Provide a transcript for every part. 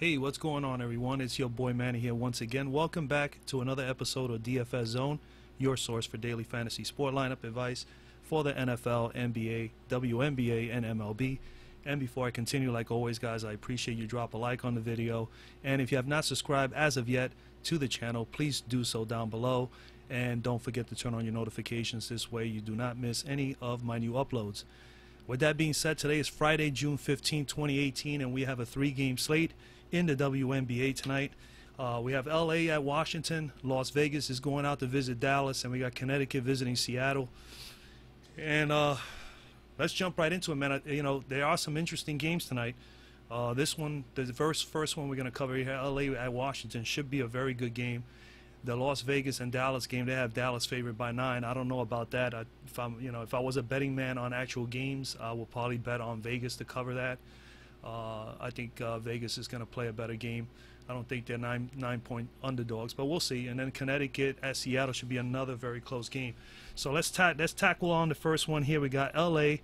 Hey, what's going on, everyone? It's your boy Manny here once again. Welcome back to another episode of DFS Zone, your source for daily fantasy sport lineup advice for the NFL, NBA, WNBA, and MLB. And before I continue, like always, guys, I appreciate you drop a like on the video. And if you have not subscribed as of yet to the channel, please do so down below. And don't forget to turn on your notifications. This way you do not miss any of my new uploads. With that being said, today is Friday, June 15, 2018, and we have a 3-game slate in the WNBA tonight. We have LA at Washington, Las Vegas is going out to visit Dallas, and we got Connecticut visiting Seattle. And let's jump right into it, man. There are some interesting games tonight. This one, the first one we're going to cover here, LA at Washington, should be a very good game. The Las Vegas and Dallas game, they have Dallas favored by 9. I don't know about that. If I was a betting man on actual games, I would probably bet on Vegas to cover that. I think Vegas is going to play a better game. I don't think they're 9-point underdogs, but we'll see. And then Connecticut at Seattle should be another very close game. So let's tackle on the first one here. We got LA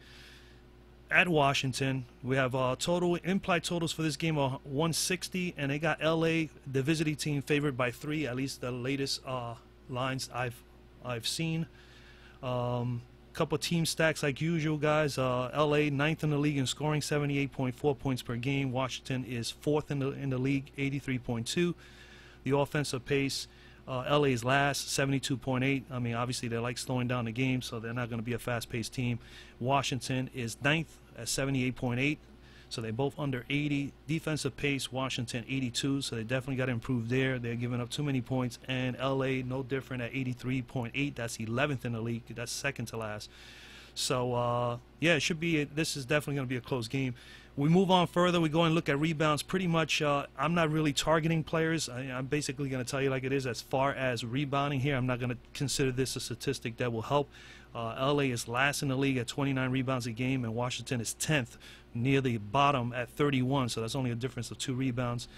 at Washington. We have total implied totals for this game are 160, and they got LA, the visiting team, favored by 3. At least the latest lines I've seen. Couple team stacks like usual, guys. LA 9th in the league in scoring, 78.4 points per game. Washington is 4th in the league, 83.2. The offensive pace, LA is last, 72.8. I mean, obviously they like slowing down the game, so they're not going to be a fast-paced team. Washington is 9th at 78.8. So they both under 80. Defensive pace, Washington 82, so they definitely got to improve there. They're giving up too many points. And LA, no different at 83.8. That's 11th in the league. That's second to last. So, yeah, it should be. This is definitely going to be a close game. We move on further. We go and look at rebounds. Pretty much, I'm not really targeting players. I'm basically going to tell you like it is. As far as rebounding here, I'm not going to consider this a statistic that will help. LA is last in the league at 29 rebounds a game, and Washington is 10th, near the bottom at 31. So that's only a difference of 2 rebounds.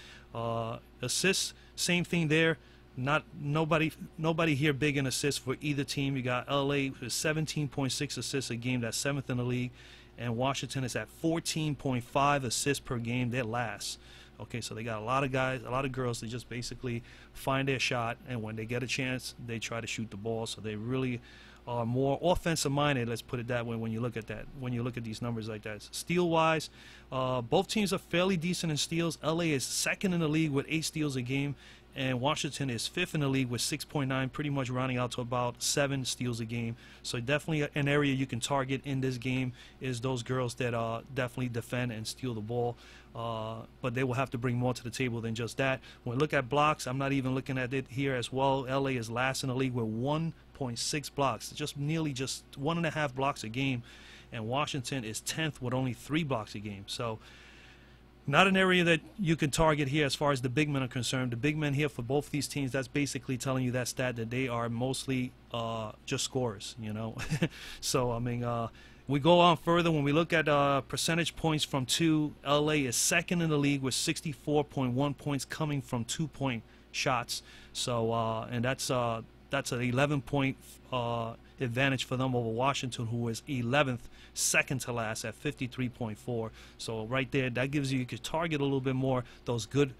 Assists, same thing there. Nobody here big in assists for either team. You got LA with 17.6 assists a game. That's 7th in the league. And Washington is at 14.5 assists per game. They're last. Okay, so they got a lot of guys, a lot of girls that just basically find their shot, and when they get a chance, they try to shoot the ball. So they really are more offensive minded, let's put it that way, when you look at that, when you look at these numbers like that. Steal wise, both teams are fairly decent in steals. LA is 2nd in the league with 8 steals a game, and Washington is 5th in the league with 6.9, pretty much rounding out to about 7 steals a game. So definitely an area you can target in this game is those girls that definitely defend and steal the ball. But they will have to bring more to the table than just that. When we look at blocks, I'm not even looking at it here as well. LA is last in the league with 1.6 blocks, nearly just 1.5 blocks a game, and Washington is 10th with only 3 blocks a game. So not an area that you can target here as far as the big men are concerned. The big men here for both these teams, that's basically telling you that stat that they are mostly just scorers, you know. So, I mean, we go on further. When we look at percentage points from 2, LA is 2nd in the league with 64.1 points coming from 2-point shots. So, and that's an 11-point advantage for them over Washington, who is 11th, second to last at 53.4. So right there, that gives you could target a little bit more those good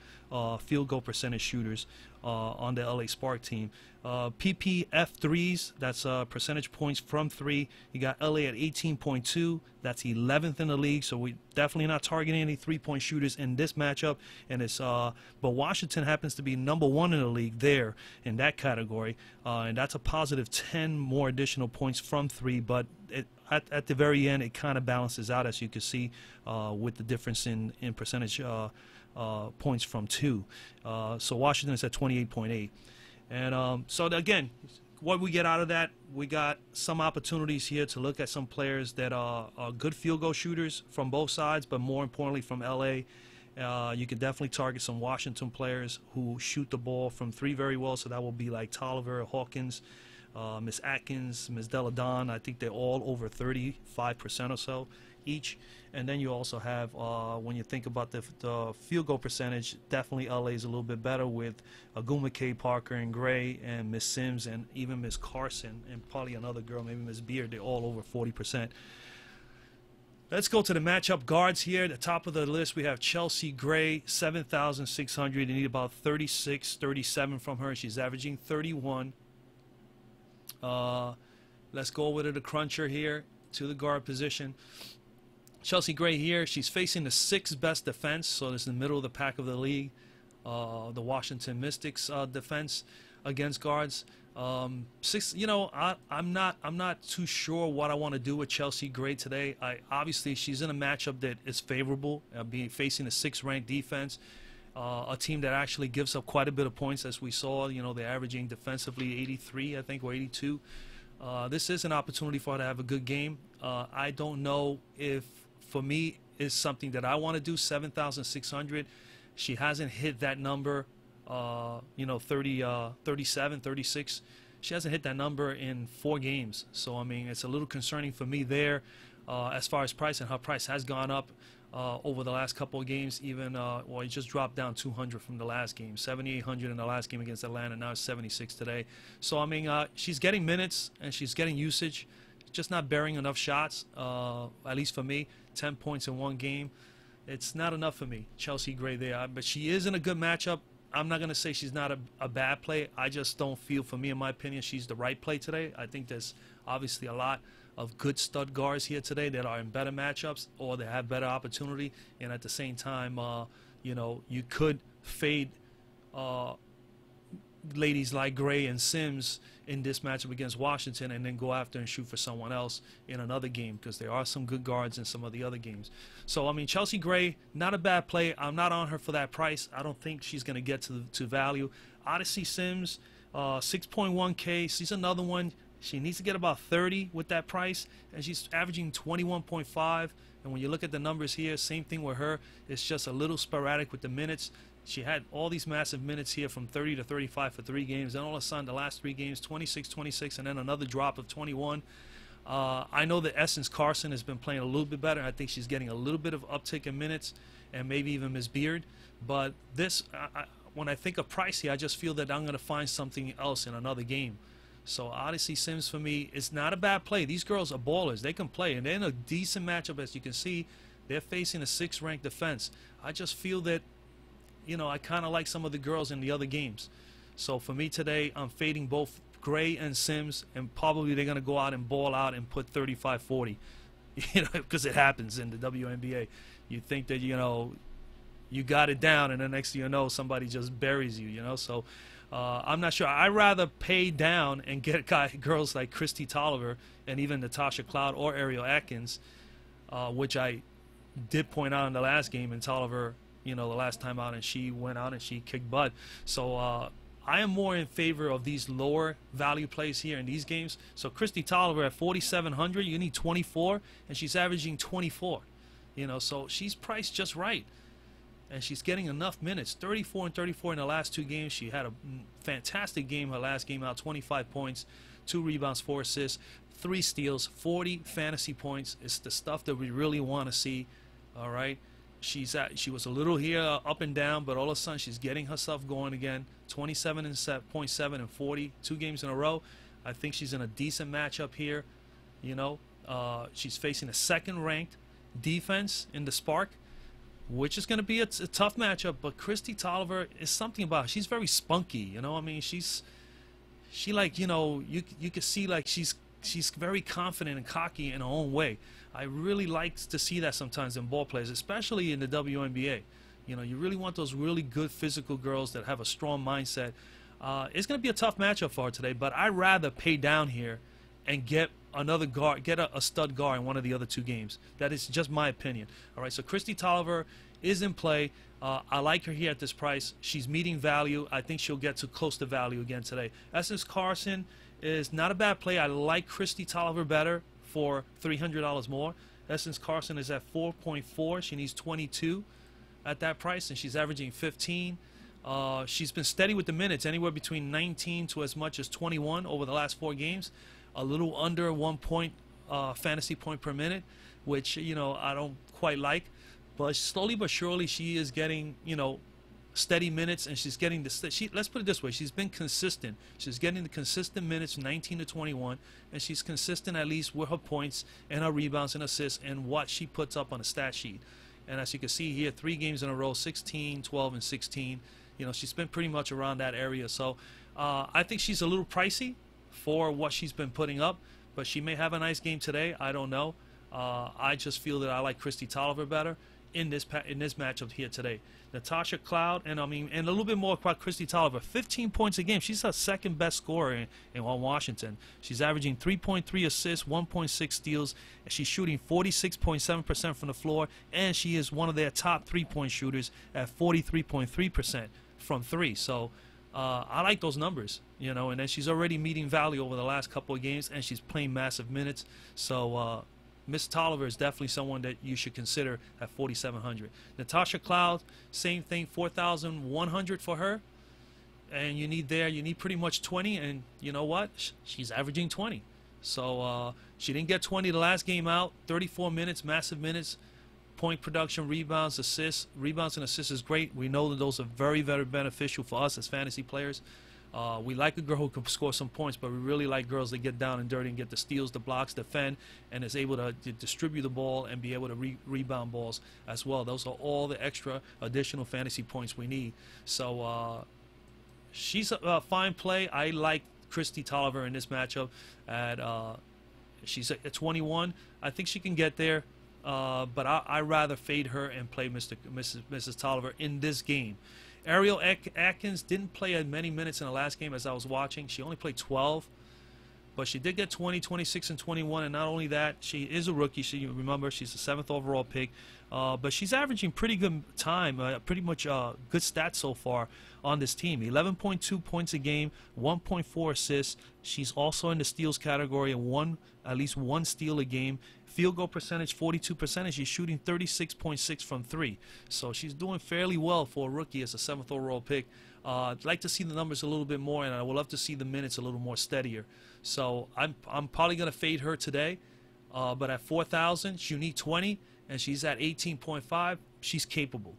field goal percentage shooters on the LA Spark team. PPF threes, that's percentage points from 3. You got LA at 18.2. That's 11th in the league. So we definitely not targeting any 3-point shooters in this matchup. And it's but Washington happens to be number 1 in the league there in that category, and that's a positive 10 more additional points from 3. But at the very end, it kind of balances out, as you can see, with the difference in percentage points from 2. So Washington is at 28.8. And so again, what we get out of that, we got some opportunities here to look at some players that are good field goal shooters from both sides, but more importantly from LA. You can definitely target some Washington players who shoot the ball from 3 very well, so that will be like Tolliver, Hawkins, Miss Atkins, Miss Deladon. I think they're all over 35% or so each. And then you also have, when you think about the field goal percentage, definitely LA is a little bit better with Aguma K. Parker and Gray and Miss Sims and even Miss Carson and probably another girl, maybe Miss Beard. They're all over 40%. Let's go to the matchup guards here. At the top of the list, we have Chelsea Gray, 7,600. You need about 36, 37 from her. She's averaging 31. Let's go over to the cruncher here, to the guard position. Chelsea Gray here, she's facing the 6th best defense, so it's in the middle of the pack of the league. The Washington Mystics defense against guards. I'm not too sure what I want to do with Chelsea Gray today. Obviously she's in a matchup that is favorable, being facing a 6th ranked defense, a team that actually gives up quite a bit of points, as we saw. They're averaging defensively 83, I think, or 82. This is an opportunity for her to have a good game. I don't know if, for me, is something that I want to do. 7,600. She hasn't hit that number. 37, 36. She hasn't hit that number in 4 games. So, I mean, it's a little concerning for me there as far as price. And her price has gone up over the last couple of games. Even, it just dropped down 200 from the last game. 7,800 in the last game against Atlanta. Now it's 76 today. So, I mean, she's getting minutes and she's getting usage. Just not bearing enough shots, at least for me. 10 points in 1 game. It's not enough for me, Chelsea Gray there. But she is in a good matchup. I'm not going to say she's not a bad play. I just don't feel, for me, in my opinion, she's the right play today. I think there's obviously a lot of good stud guards here today that are in better matchups or that have better opportunity. And at the same time, you could fade ladies like Gray and Sims in this matchup against Washington and then go after and shoot for someone else in another game, because there are some good guards in some of the other games. So, I mean, Chelsea Gray, not a bad play. I'm not on her for that price. I don't think she's going to get to value. Odyssey Sims, 6.1K. She's another one. She needs to get about 30 with that price, and she's averaging 21.5. And when you look at the numbers here, same thing with her. It's just a little sporadic with the minutes. She had all these massive minutes here from 30 to 35 for 3 games. Then all of a sudden, the last 3 games, 26, 26, and then another drop of 21. I know that Essence Carson has been playing a little bit better. I think she's getting a little bit of uptick in minutes and maybe even Miss Beard. But this, when I think of pricey, I just feel that I'm going to find something else in another game. So Odyssey Sims, for me, is not a bad play. These girls are ballers. They can play, and they're in a decent matchup. As you can see, they're facing a 6th ranked defense. I just feel that, I kind of like some of the girls in the other games. So for me today, I'm fading both Gray and Sims, and probably they're going to go out and ball out and put 35, 40, because it happens in the WNBA. You think that, you got it down, and the next thing you know, somebody just buries you, So I'm not sure. I'd rather pay down and get girls like Christy Tolliver and even Natasha Cloud or Ariel Atkins, which I did point out in the last game, and Tolliver, the last time out, and she went out and she kicked butt. So I am more in favor of these lower value plays here in these games. So Christy Tolliver at 4,700, you need 24, and she's averaging 24. So she's priced just right, and she's getting enough minutes. 34 and 34 in the last 2 games. She had a fantastic game her last game out, 25 points, 2 rebounds, 4 assists, 3 steals, 40 fantasy points. It's the stuff that we really want to see. All right. She was a little here up and down, but all of a sudden she's getting herself going again. 27.7 and 40, 2 games in a row. I think she's in a decent matchup here. She's facing a 2nd ranked defense in the Spark, which is going to be a tough matchup. But Christy Tolliver is something about her. She's very spunky. I mean, you could see like she's very confident and cocky in her own way. I really like to see that sometimes in ball players, especially in the WNBA. You really want those really good physical girls that have a strong mindset. It's going to be a tough matchup for her today, but I'd rather pay down here and get another guard, get a stud guard in one of the other 2 games. That is just my opinion. All right, so Christy Tolliver is in play. I like her here at this price. She's meeting value. I think she'll get to close to value again today. Essence Carson is not a bad play. I like Christy Tolliver better for $300 more. Essence Carson is at 4.4. She needs 22 at that price, and she's averaging 15. She's been steady with the minutes, anywhere between 19 to as much as 21 over the last 4 games. A little under 1 point fantasy point per minute, which I don't quite like. But slowly but surely she is getting steady minutes, and she's getting the let's put it this way, she's been consistent. She's getting the consistent minutes, 19 to 21, and she's consistent at least with her points and her rebounds and assists and what she puts up on a stat sheet. And as you can see here, 3 games in a row, 16, 12, and 16. You know, she's been pretty much around that area. So I think she's a little pricey for what she's been putting up, but she may have a nice game today. I don't know. I just feel that I like Christy Tolliver better in this matchup here today. Natasha Cloud, and a little bit more about Christy Tolliver. 15 points a game. She's her second best scorer in Washington. She's averaging 3.3 assists, 1.6 steals, and she's shooting 46.7% from the floor, and she is one of their top 3-point shooters at 43.3% from 3. So I like those numbers, you know, and then she's already meeting value over the last couple of games, and she's playing massive minutes. So Miss Tolliver is definitely someone that you should consider at 4,700. Natasha Cloud, same thing, 4,100 for her. And you need pretty much 20, and you know what? She's averaging 20. So she didn't get 20 the last game out. 34 minutes, massive minutes. Point production, rebounds, assists. Rebounds and assists is great. We know that those are very, very beneficial for us as fantasy players. We like a girl who can score some points, but we really like girls that get down and dirty and get the steals, the blocks, defend, and is able to distribute the ball and be able to rebound balls as well. Those are all the extra additional fantasy points we need. So she's a fine play. I like Christy Tolliver in this matchup. She's at 21. I think she can get there, but I rather fade her and play Mrs. Tolliver in this game. Ariel Atkins didn't play as many minutes in the last game as I was watching. She only played 12, but she did get 20, 26, and 21. And not only that, she is a rookie. Remember, she's the 7th overall pick. But she's averaging pretty good time, pretty much good stats so far on this team. 11.2 points a game, 1.4 assists. She's also in the steals category, and at least one steal a game. Field goal percentage 42%, and she's shooting 36.6 from 3. So she's doing fairly well for a rookie as a 7th overall pick. I'd like to see the numbers a little bit more, and I would love to see the minutes a little more steadier. So I'm probably going to fade her today. But at 4,000, she need 20, and she's at 18.5. She's capable.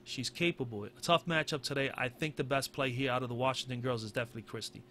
She's capable. A tough matchup today. I think the best play here out of the Washington girls is definitely Christy.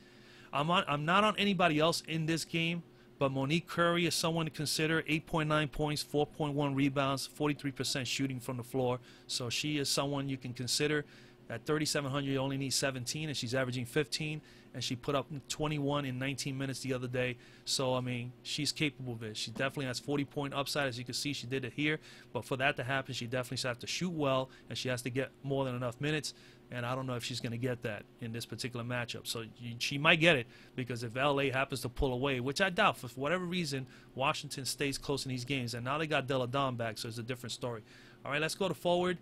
I'm not on anybody else in this game. But Monique Curry is someone to consider. 8.9 points, 4.1 rebounds, 43% shooting from the floor. So she is someone you can consider. At 3,700, you only need 17, and she's averaging 15. And she put up 21 in 19 minutes the other day. So, I mean, she's capable of it. She definitely has 40-point upside. As you can see, she did it here. But for that to happen, she definitely has to shoot well, and she has to get more than enough minutes. And I don't know if she's going to get that in this particular matchup. So she might get it, because if LA happens to pull away, which I doubt, for whatever reason, Washington stays close in these games. And now they got Della Don back, so it's a different story. All right, let's go to forward.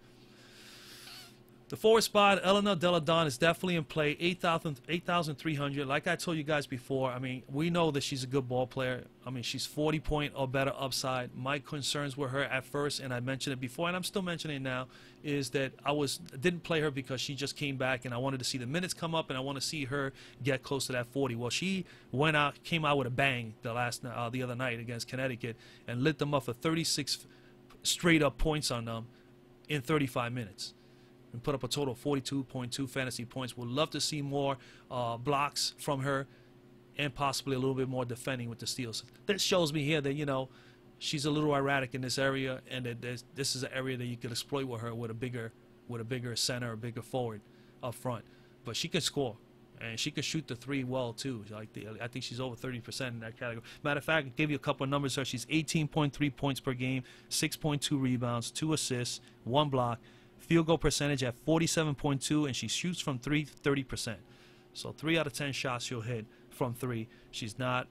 The forward spot, Elena Della Don is definitely in play, 8,300. Like I told you guys before, I mean, we know that she's a good ball player. I mean, she's 40-point or better upside. My concerns with her at first, and I mentioned it before, and I'm still mentioning it now, is that I didn't play her because she just came back, and I wanted to see the minutes come up, and I want to see her get close to that 40. Well, she came out with a bang the other night against Connecticut and lit them up for 36 straight-up points on them in 35 minutes. And put up a total of 42.2 fantasy points. We'd love to see more blocks from her, and possibly a little bit more defending with the steals. That shows me here that, you know, she's a little erratic in this area, and that this is an area that you could exploit with her with a bigger center, a bigger forward up front. But she can score, and she can shoot the 3 well too. I think she's over 30% in that category. Matter of fact, I'll give you a couple of numbers here. She's 18.3 points per game, 6.2 rebounds, 2 assists, 1 block. Field goal percentage at 47.2, and she shoots from 3 30%. So 3 out of 10 shots she'll hit from 3. She's not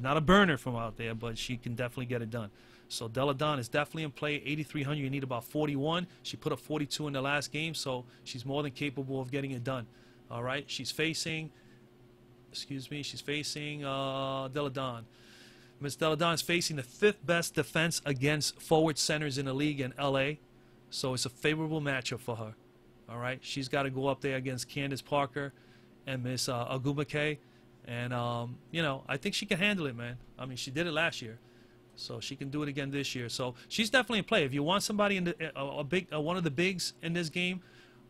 a burner from out there, but she can definitely get it done. So Della Don is definitely in play. 8,300, you need about 41. She put up 42 in the last game, so she's more than capable of getting it done. All right, she's facing Della Don. Miss Della Don is facing the 5th best defense against forward centers in the league in LA. So it's a favorable matchup for her. All right, she's got to go up there against Candace Parker and Miss Agumake, and you know, I think she can handle it, man. I mean, she did it last year, so she can do it again this year. So she's definitely in play. If you want somebody in one of the bigs in this game,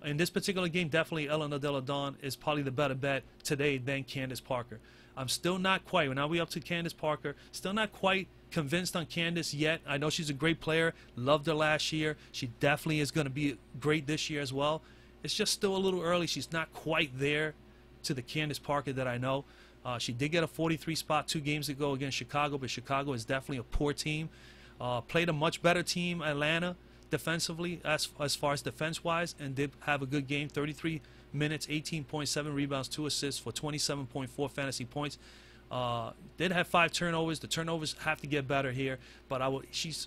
In this particular game, definitely Elena Delle Donne is probably the better bet today than Candace Parker. I'm still not quite, now we're up to Candace Parker, still not quite convinced on Candace yet. I know she's a great player, loved her last year. She definitely is going to be great this year as well. It's just still a little early. She's not quite there to the Candace Parker that I know. She did get a 43 spot 2 games ago against Chicago, but Chicago is definitely a poor team. Played a much better team, Atlanta, defensively, as far as defense-wise, and did have a good game. 33 minutes, 18.7 rebounds, 2 assists for 27.4 fantasy points. Did have 5 turnovers. The turnovers have to get better here, but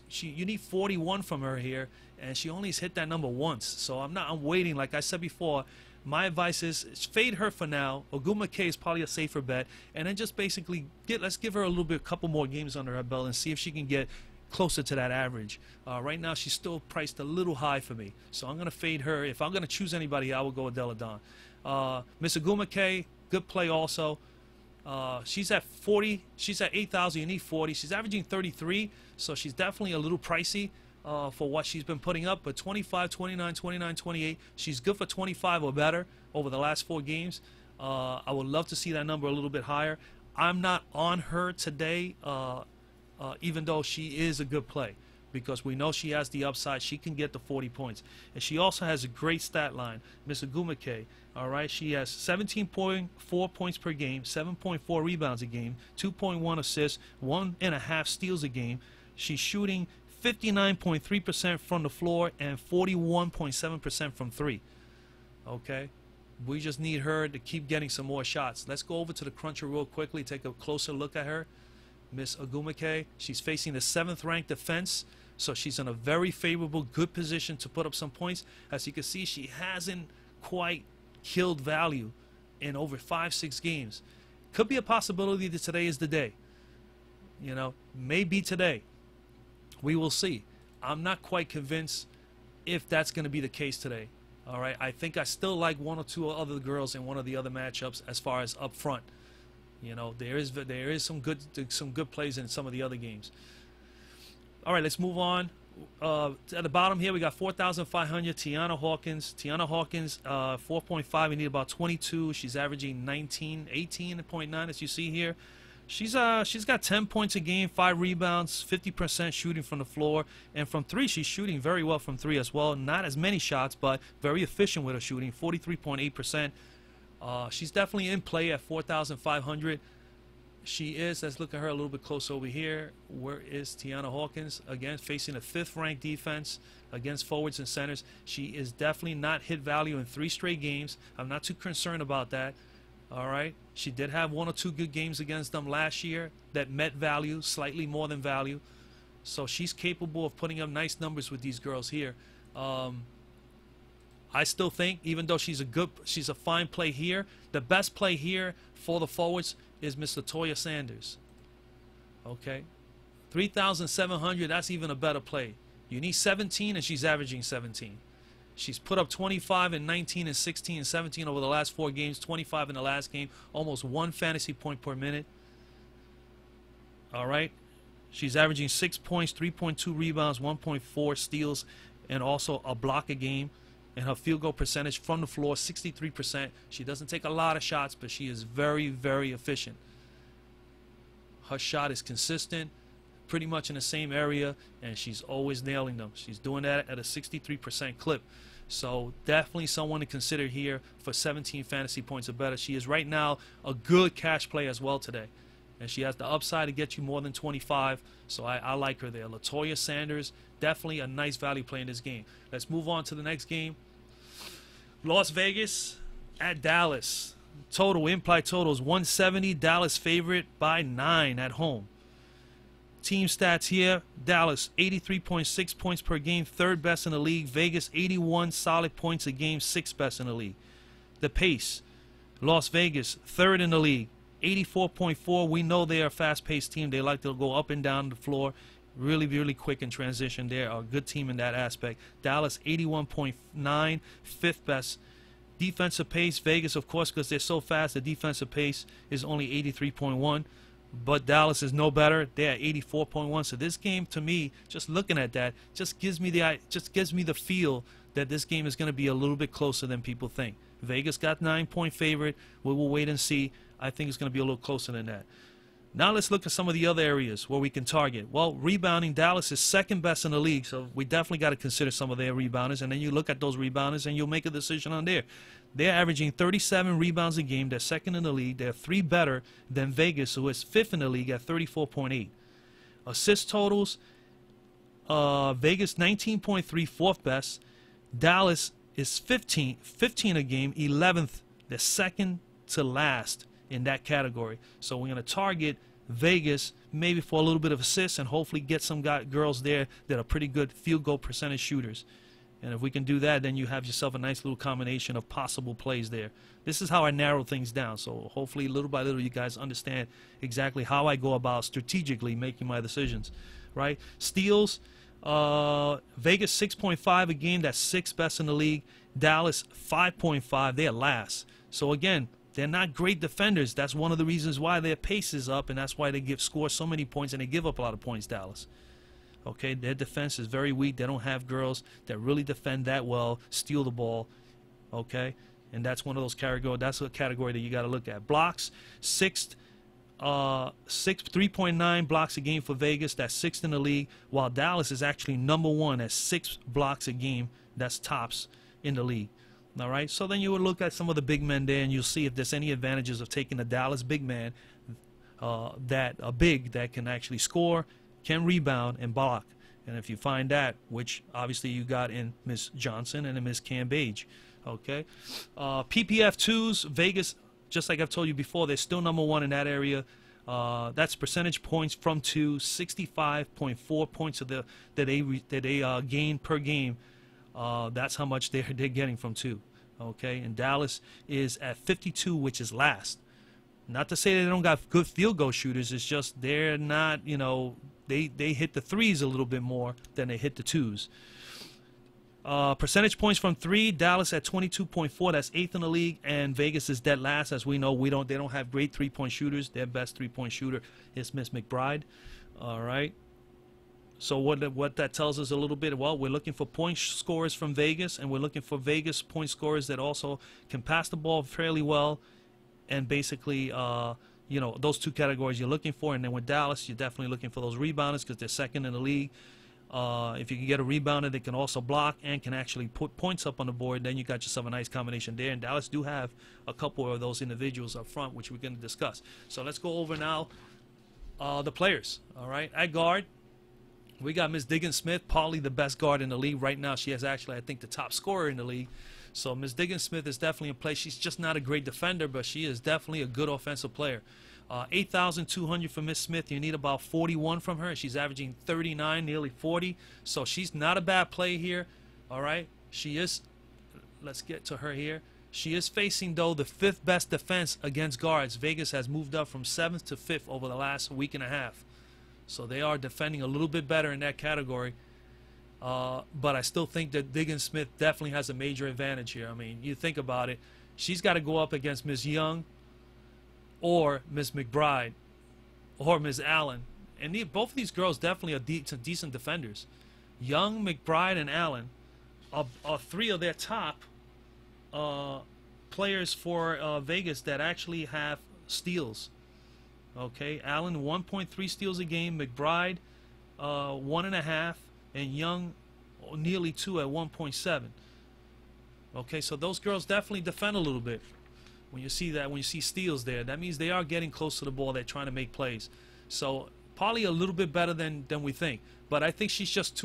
you need 41 from her here, and she only has hit that number once. So I'm waiting. Like I said before, my advice is fade her for now. Ogumake is probably a safer bet, and then just basically let's give her a couple more games under her belt and see if she can get closer to that average. Right now, she's still priced a little high for me, so I'm going to fade her. If I'm going to choose anybody, I will go with Delle Donne. Miss Ogumake, good play also. She's at 40. She's at 8,000. You need 40. She's averaging 33, so she's definitely a little pricey for what she's been putting up. But 25, 29, 29, 28. She's good for 25 or better over the last 4 games. I would love to see that number a little bit higher. I'm not on her today, even though she is a good play, because we know she has the upside. She can get the 40 points. And she also has a great stat line, Miss Ogumake. All right, she has 17.4 points per game, 7.4 rebounds a game, 2.1 assists, 1.5 steals a game. She's shooting 59.3% from the floor and 41.7% from 3. Okay, we just need her to keep getting some more shots. Let's go over to the cruncher real quickly, take a closer look at her. Miss Ogumake, she's facing the 7th ranked defense, so she's in a very favorable, good position to put up some points. As you can see, she hasn't quite killed value in over 5-6 games. Could be a possibility that today is the day. You know, maybe today. We will see. I'm not quite convinced if that's going to be the case today. All right, I think I still like 1 or 2 other girls in one of the other matchups as far as up front. You know, there is some good plays in some of the other games. All right, let's move on. At the bottom here, we got 4,500, Tiana Hawkins. Tiana Hawkins, 4.5. We need about 22. She's averaging 18.9, as you see here. She's got 10 points a game, 5 rebounds, 50% shooting from the floor, and from 3, she's shooting very well from 3 as well. Not as many shots, but very efficient with her shooting, 43.8%. She's definitely in play at 4,500. She is. Let's look at her a little bit closer over here. Where is Tiana Hawkins? Again, facing a 5th-ranked defense against forwards and centers. She is definitely not hit value in 3 straight games. I'm not too concerned about that. All right. She did have 1 or 2 good games against them last year that met value, slightly more than value. So she's capable of putting up nice numbers with these girls here. I still think, even though she's a fine play here, the best play here for the forwards is Miss Latoya Sanders. Okay, 3,700. That's even a better play. You need 17, and she's averaging 17. She's put up 25 and 19 and 16 and 17 over the last 4 games. 25 in the last game. Almost 1 fantasy point per minute. All right, she's averaging 6 points, 3.2 rebounds, 1.4 steals, and also a block a game. And her field goal percentage from the floor, 63%. She doesn't take a lot of shots, but she is very, very efficient. Her shot is consistent, pretty much in the same area, and she's always nailing them. She's doing that at a 63% clip. So definitely someone to consider here for 17 fantasy points or better. She is right now a good cash play as well today. And she has the upside to get you more than 25, so I like her there. Latoya Sanders, definitely a nice value play in this game. Let's move on to the next game. Las Vegas at Dallas. Total, implied totals, 170. Dallas favorite by 9 at home. Team stats here. Dallas, 83.6 points per game, 3rd best in the league. Vegas, 81 solid points a game, 6th best in the league. The pace. Las Vegas, 3rd in the league. 84.4. We know they are a fast-paced team. They like to go up and down the floor really, really quick in transition. They're a good team in that aspect. Dallas, 81.9, 5th best. Defensive pace, Vegas, of course, because they're so fast, the defensive pace is only 83.1. But Dallas is no better. They're at 84.1. So this game, to me, just looking at that, just gives me the feel that this game is going to be a little bit closer than people think. Vegas got 9-point favorite. We will wait and see. I think it's going to be a little closer than that. Now let's look at some of the other areas where we can target. Well, rebounding, Dallas is second best in the league, so we definitely got to consider some of their rebounders, and then you look at those rebounders and you'll make a decision on there. They're averaging 37 rebounds a game. They're second in the league. They're 3 better than Vegas, who is fifth in the league at 34.8. Assist totals, Vegas 19.3, fourth best. Dallas is 15 a game, 11th. They're second to last in that category. So we're going to target Vegas maybe for a little bit of assists and hopefully get some girls there that are pretty good field goal percentage shooters. And if we can do that, then you have yourself a nice little combination of possible plays there. This is how I narrow things down. So hopefully little by little you guys understand exactly how I go about strategically making my decisions, right? Steals, Vegas 6.5 a game. That's 6th best in the league. Dallas 5.5. They're last. So again, they're not great defenders. That's one of the reasons why their pace is up, and that's why they score so many points, and they give up a lot of points, Dallas. Okay, their defense is very weak. They don't have girls that really defend that well, steal the ball. Okay, and that's one of those categories. That's a category that you got to look at. Blocks, 3.9 blocks a game for Vegas. That's 6th in the league, while Dallas is actually number 1 at 6 blocks a game. That's tops in the league. All right, so then you would look at some of the big men there, and you'll see if there's any advantages of taking a Dallas big man, that can actually score, can rebound, and block. And if you find that, which obviously you got in Miss Johnson and in Miss Cambage, okay. PPF 2s, Vegas, just like I've told you before, they're still number 1 in that area. That's percentage points from 2, 65.4 points that they gain per game. That's how much they're getting from 2. Okay, and Dallas is at 52, which is last. Not to say they don't got good field goal shooters. It's just they're not, you know, they hit the 3s a little bit more than they hit the 2s. Percentage points from 3, Dallas at 22.4. That's 8th in the league, and Vegas is dead last. As we know, they don't have great 3-point shooters. Their best 3-point shooter is Miss McBride. All right. So what that tells us a little bit, well, we're looking for point scorers from Vegas, and we're looking for Vegas point scorers that also can pass the ball fairly well, and basically, you know, those 2 categories you're looking for. And then with Dallas, you're definitely looking for those rebounders because they're second in the league. If you can get a rebounder that can also block and can actually put points up on the board, then you got yourself a nice combination there. And Dallas do have a couple of those individuals up front, which we're going to discuss. So let's go over now the players. All right, at guard, we got Miss Diggins-Smith, probably the best guard in the league right now. She is actually, I think, the top scorer in the league. So Miss Diggins-Smith is definitely in play. She's just not a great defender, but she is definitely a good offensive player. 8,200 for Miss Smith. You need about 41 from her. She's averaging 39, nearly 40. So she's not a bad play here. All right. She is. Let's get to her here. She is facing, though, the 5th best defense against guards. Vegas has moved up from 7th to 5th over the last week and a half. So they are defending a little bit better in that category. But I still think that Diggins-Smith definitely has a major advantage here. I mean, you think about it. She's got to go up against Ms. Young or Ms. McBride or Ms. Allen. And both of these girls definitely are decent defenders. Young, McBride, and Allen are 3 of their top players for Vegas that actually have steals. Okay, Allen 1.3 steals a game, McBride 1.5, and Young nearly 2 at 1.7. Okay, so those girls definitely defend a little bit. When you see that, when you see steals there, that means they are getting close to the ball. They're trying to make plays. So probably a little bit better than we think. But I think she's just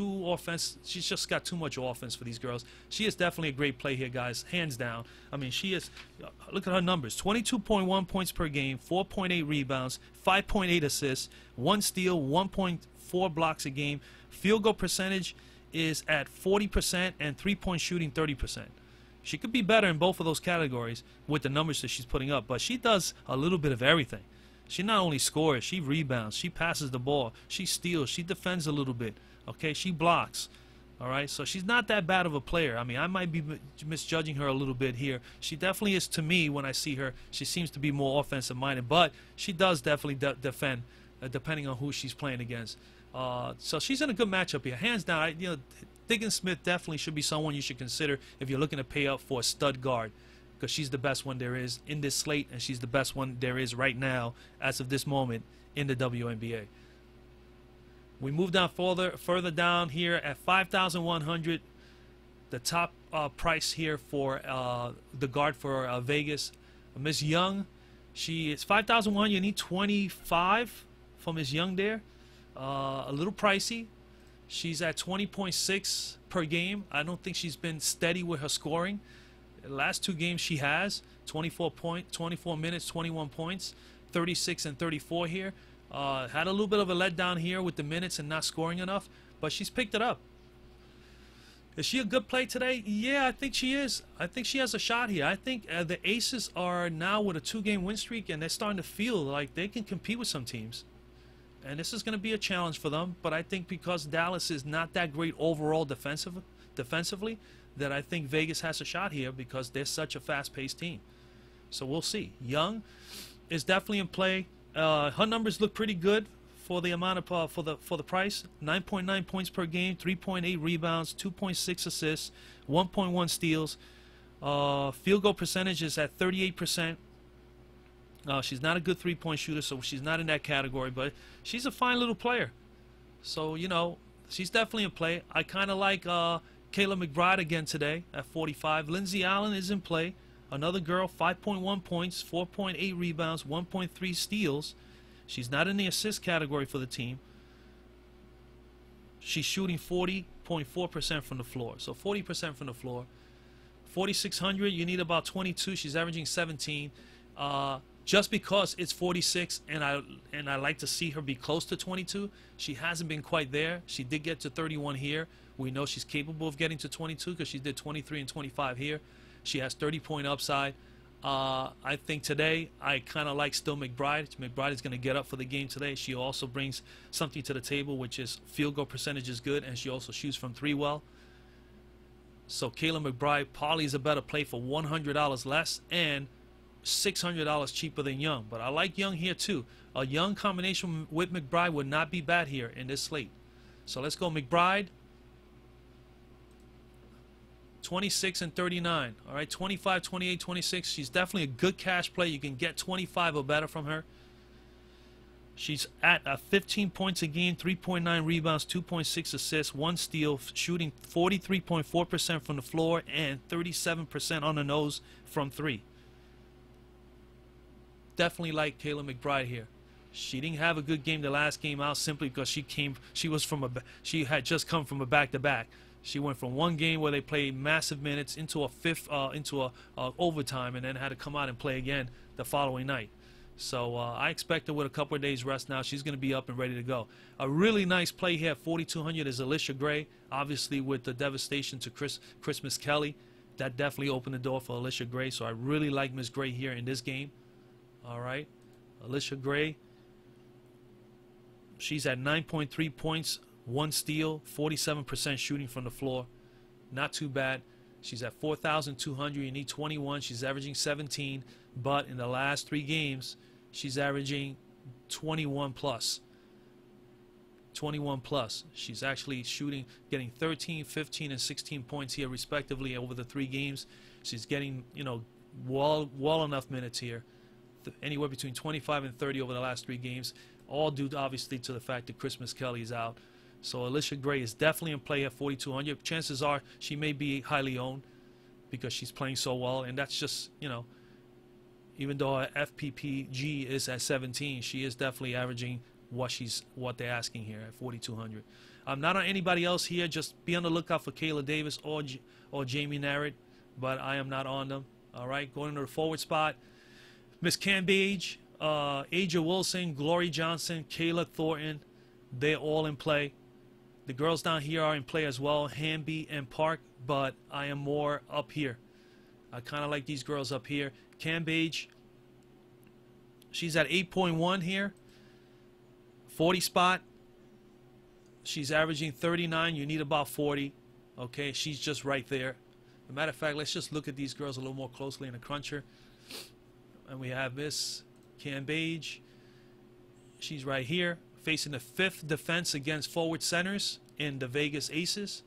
she's just got too much offense for these girls. She is definitely a great play here, guys, hands down. I mean, she is. Look at her numbers: 22.1 points per game, 4.8 rebounds, 5.8 assists, 1 steal, 1.4 blocks a game. Field goal percentage is at 40% and 3-point shooting 30%. She could be better in both of those categories with the numbers that she's putting up, but she does a little bit of everything. She not only scores, she rebounds, she passes the ball, she steals, she defends a little bit, okay? She blocks, all right? So she's not that bad of a player. I mean, I might be misjudging her a little bit here. She definitely is, to me, when I see her, she seems to be more offensive-minded, but she does definitely defend, depending on who she's playing against. So she's in a good matchup here. Hands down, Smith definitely should be someone you should consider if you're looking to pay up for a stud guard, because she's the best one there is in this slate, and she's the best one there is right now as of this moment in the WNBA. We move down further down here at 5,100. The top price here for the guard for Vegas, Miss Young. She is 5,100. You need 25 for Miss Young there. A little pricey. She's at 20.6 per game. I don't think she's been steady with her scoring. The last 2 games she has 24 minutes, 21 points, 36 and 34 here. Had a little bit of a letdown here with the minutes and not scoring enough, but she's picked it up. Is she a good play today? Yeah, I think she is. I think she has a shot here. I think the Aces are now with a 2-game win streak, and they're starting to feel like they can compete with some teams. And this is going to be a challenge for them. But I think because Dallas is not that great overall defensively, that I think Vegas has a shot here because they're such a fast-paced team. So we'll see. Young is definitely in play. Her numbers look pretty good for the amount of for the price. 9.9 points per game, 3.8 rebounds, 2.6 assists, 1.1 steals. Field goal percentage is at 38%. She's not a good three-point shooter, so she's not in that category, but she's a fine little player. So, you know, she's definitely in play. I kind of like Kayla McBride again today at 45. Lindsey Allen is in play. Another girl, 5.1 points, 4.8 rebounds, 1.3 steals. She's not in the assist category for the team. She's shooting 40.4% from the floor. So 40% from the floor. 4,600, you need about 22. She's averaging 17. Just because it's 46 and I like to see her be close to 22, she hasn't been quite there. She did get to 31 here. We know she's capable of getting to 22 because she did 23 and 25 here. She has 30-point upside. I think today I kind of like still McBride. McBride is going to get up for the game today. She also brings something to the table, which is field goal percentage is good, and she also shoots from 3 well. So Kayla McBride probably is a better play for $100 less and $600 cheaper than Young. But I like Young here too. A Young combination with McBride would not be bad here in this slate. So let's go McBride. 26 and 39. All right, 25, 28, 26. She's definitely a good cash play. You can get 25 or better from her. She's at 15 points a game, 3.9 rebounds, 2.6 assists, 1 steal, shooting 43.4% from the floor and 37% on the nose from 3. Definitely like Kayla McBride here. She didn't have a good game the last game out simply because she had just come from a back-to-back. She went from one game where they played massive minutes into a overtime, and then had to come out and play again the following night. So I expect her with a couple of days rest now. She's going to be up and ready to go. A really nice play here at 4,200 is Alicia Gray. Obviously with the devastation to Christmas Kelly, that definitely opened the door for Alicia Gray. So I really like Miss Gray here in this game. All right, Alicia Gray. She's at 9.3 points. 1 steal, 47% shooting from the floor. Not too bad. She's at 4,200. You need 21. She's averaging 17. But in the last 3 games, she's averaging 21 plus. 21 plus. She's actually getting 13, 15, and 16 points here respectively over the 3 games. She's getting, you know, well enough minutes here. Anywhere between 25 and 30 over the last 3 games. All due obviously to the fact that Christmas Kelly's out. So Alicia Gray is definitely in play at 4,200. Chances are she may be highly owned because she's playing so well. And that's just, you know, even though her FPPG is at 17, she is definitely averaging what they're asking here at 4,200. I'm not on anybody else here. Just be on the lookout for Kayla Davis or Jamie Narrett, but I am not on them. All right, going to the forward spot. Miss Cambage, Aja Wilson, Glory Johnson, Kayla Thornton, they're all in play. The girls down here are in play as well, Hamby and Park, but I am more up here. I kind of like these girls up here. Cambage, she's at 8.1 here. 40 spot. She's averaging 39. You need about 40. Okay, she's just right there. As a matter of fact, let's just look at these girls a little more closely in the cruncher. And we have Miss Cambage. She's right here, facing the 5th defense against forward centers in the Vegas Aces.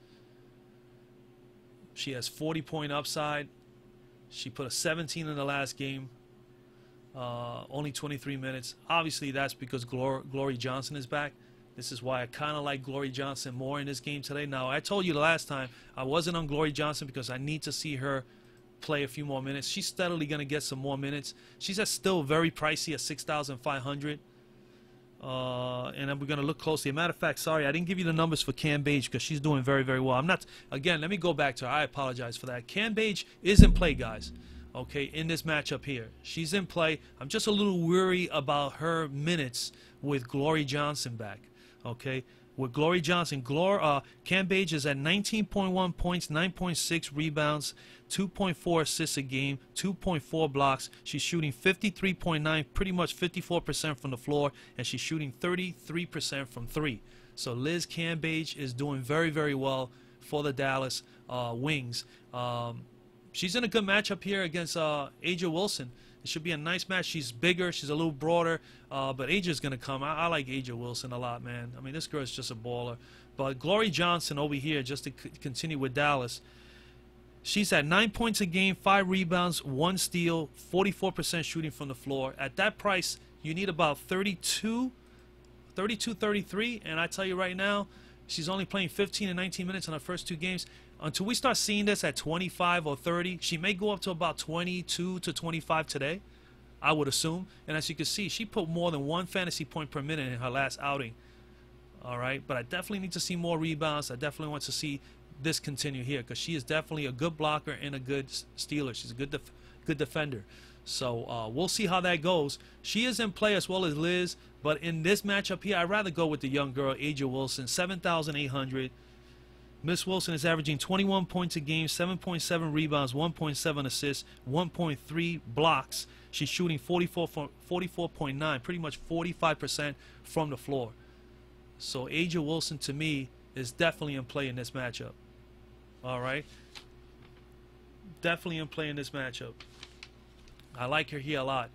She has 40-point upside. She put a 17 in the last game. Only 23 minutes. Obviously, that's because Glory Johnson is back. This is why I kind of like Glory Johnson more in this game today. Now, I told you the last time I wasn't on Glory Johnson because I need to see her play a few more minutes. She's steadily going to get some more minutes. She's still very pricey at $6,500. And then we're going to look closely. As a matter of fact, sorry, I didn't give you the numbers for Cam Bage because she's doing very, very well. I'm not, again, let me go back to her. I apologize for that. Cam Bage is in play, guys. Okay, in this matchup here. She's in play. I'm just a little worried about her minutes with Glory Johnson back. Okay, with Glory Johnson, Cam Bage is at 19.1 points, 9.6 rebounds, 2.4 assists a game, 2.4 blocks. She's shooting 53.9, pretty much 54% from the floor, and she's shooting 33% from three. So Liz Cam Bage is doing very, very well for the Dallas Wings. She's in a good matchup here against A'ja Wilson. It should be a nice match. She's bigger. She's a little broader. But A'ja's going to come. I like A'ja Wilson a lot, man. I mean, this girl is just a baller. But Glory Johnson over here, just to continue with Dallas, she's at 9 points a game, 5 rebounds, 1 steal, 44% shooting from the floor. At that price, you need about 32, 33. And I tell you right now, she's only playing 15 and 19 minutes in her first 2 games. Until we start seeing this at 25 or 30, she may go up to about 22 to 25 today, I would assume. And as you can see, she put more than 1 fantasy point per minute in her last outing. All right, but I definitely need to see more rebounds. I definitely want to see this continue here because she is definitely a good blocker and a good stealer. She's a good defender. So we'll see how that goes. She is in play as well as Liz, but in this matchup here, I'd rather go with the young girl, A'ja Wilson, 7,800. Miss Wilson is averaging 21 points a game, 7.7 rebounds, 1.7 assists, 1.3 blocks. She's shooting 44.9, pretty much 45% from the floor. So A'ja Wilson, to me, is definitely in play in this matchup. All right? Definitely in play in this matchup. I like her here a lot.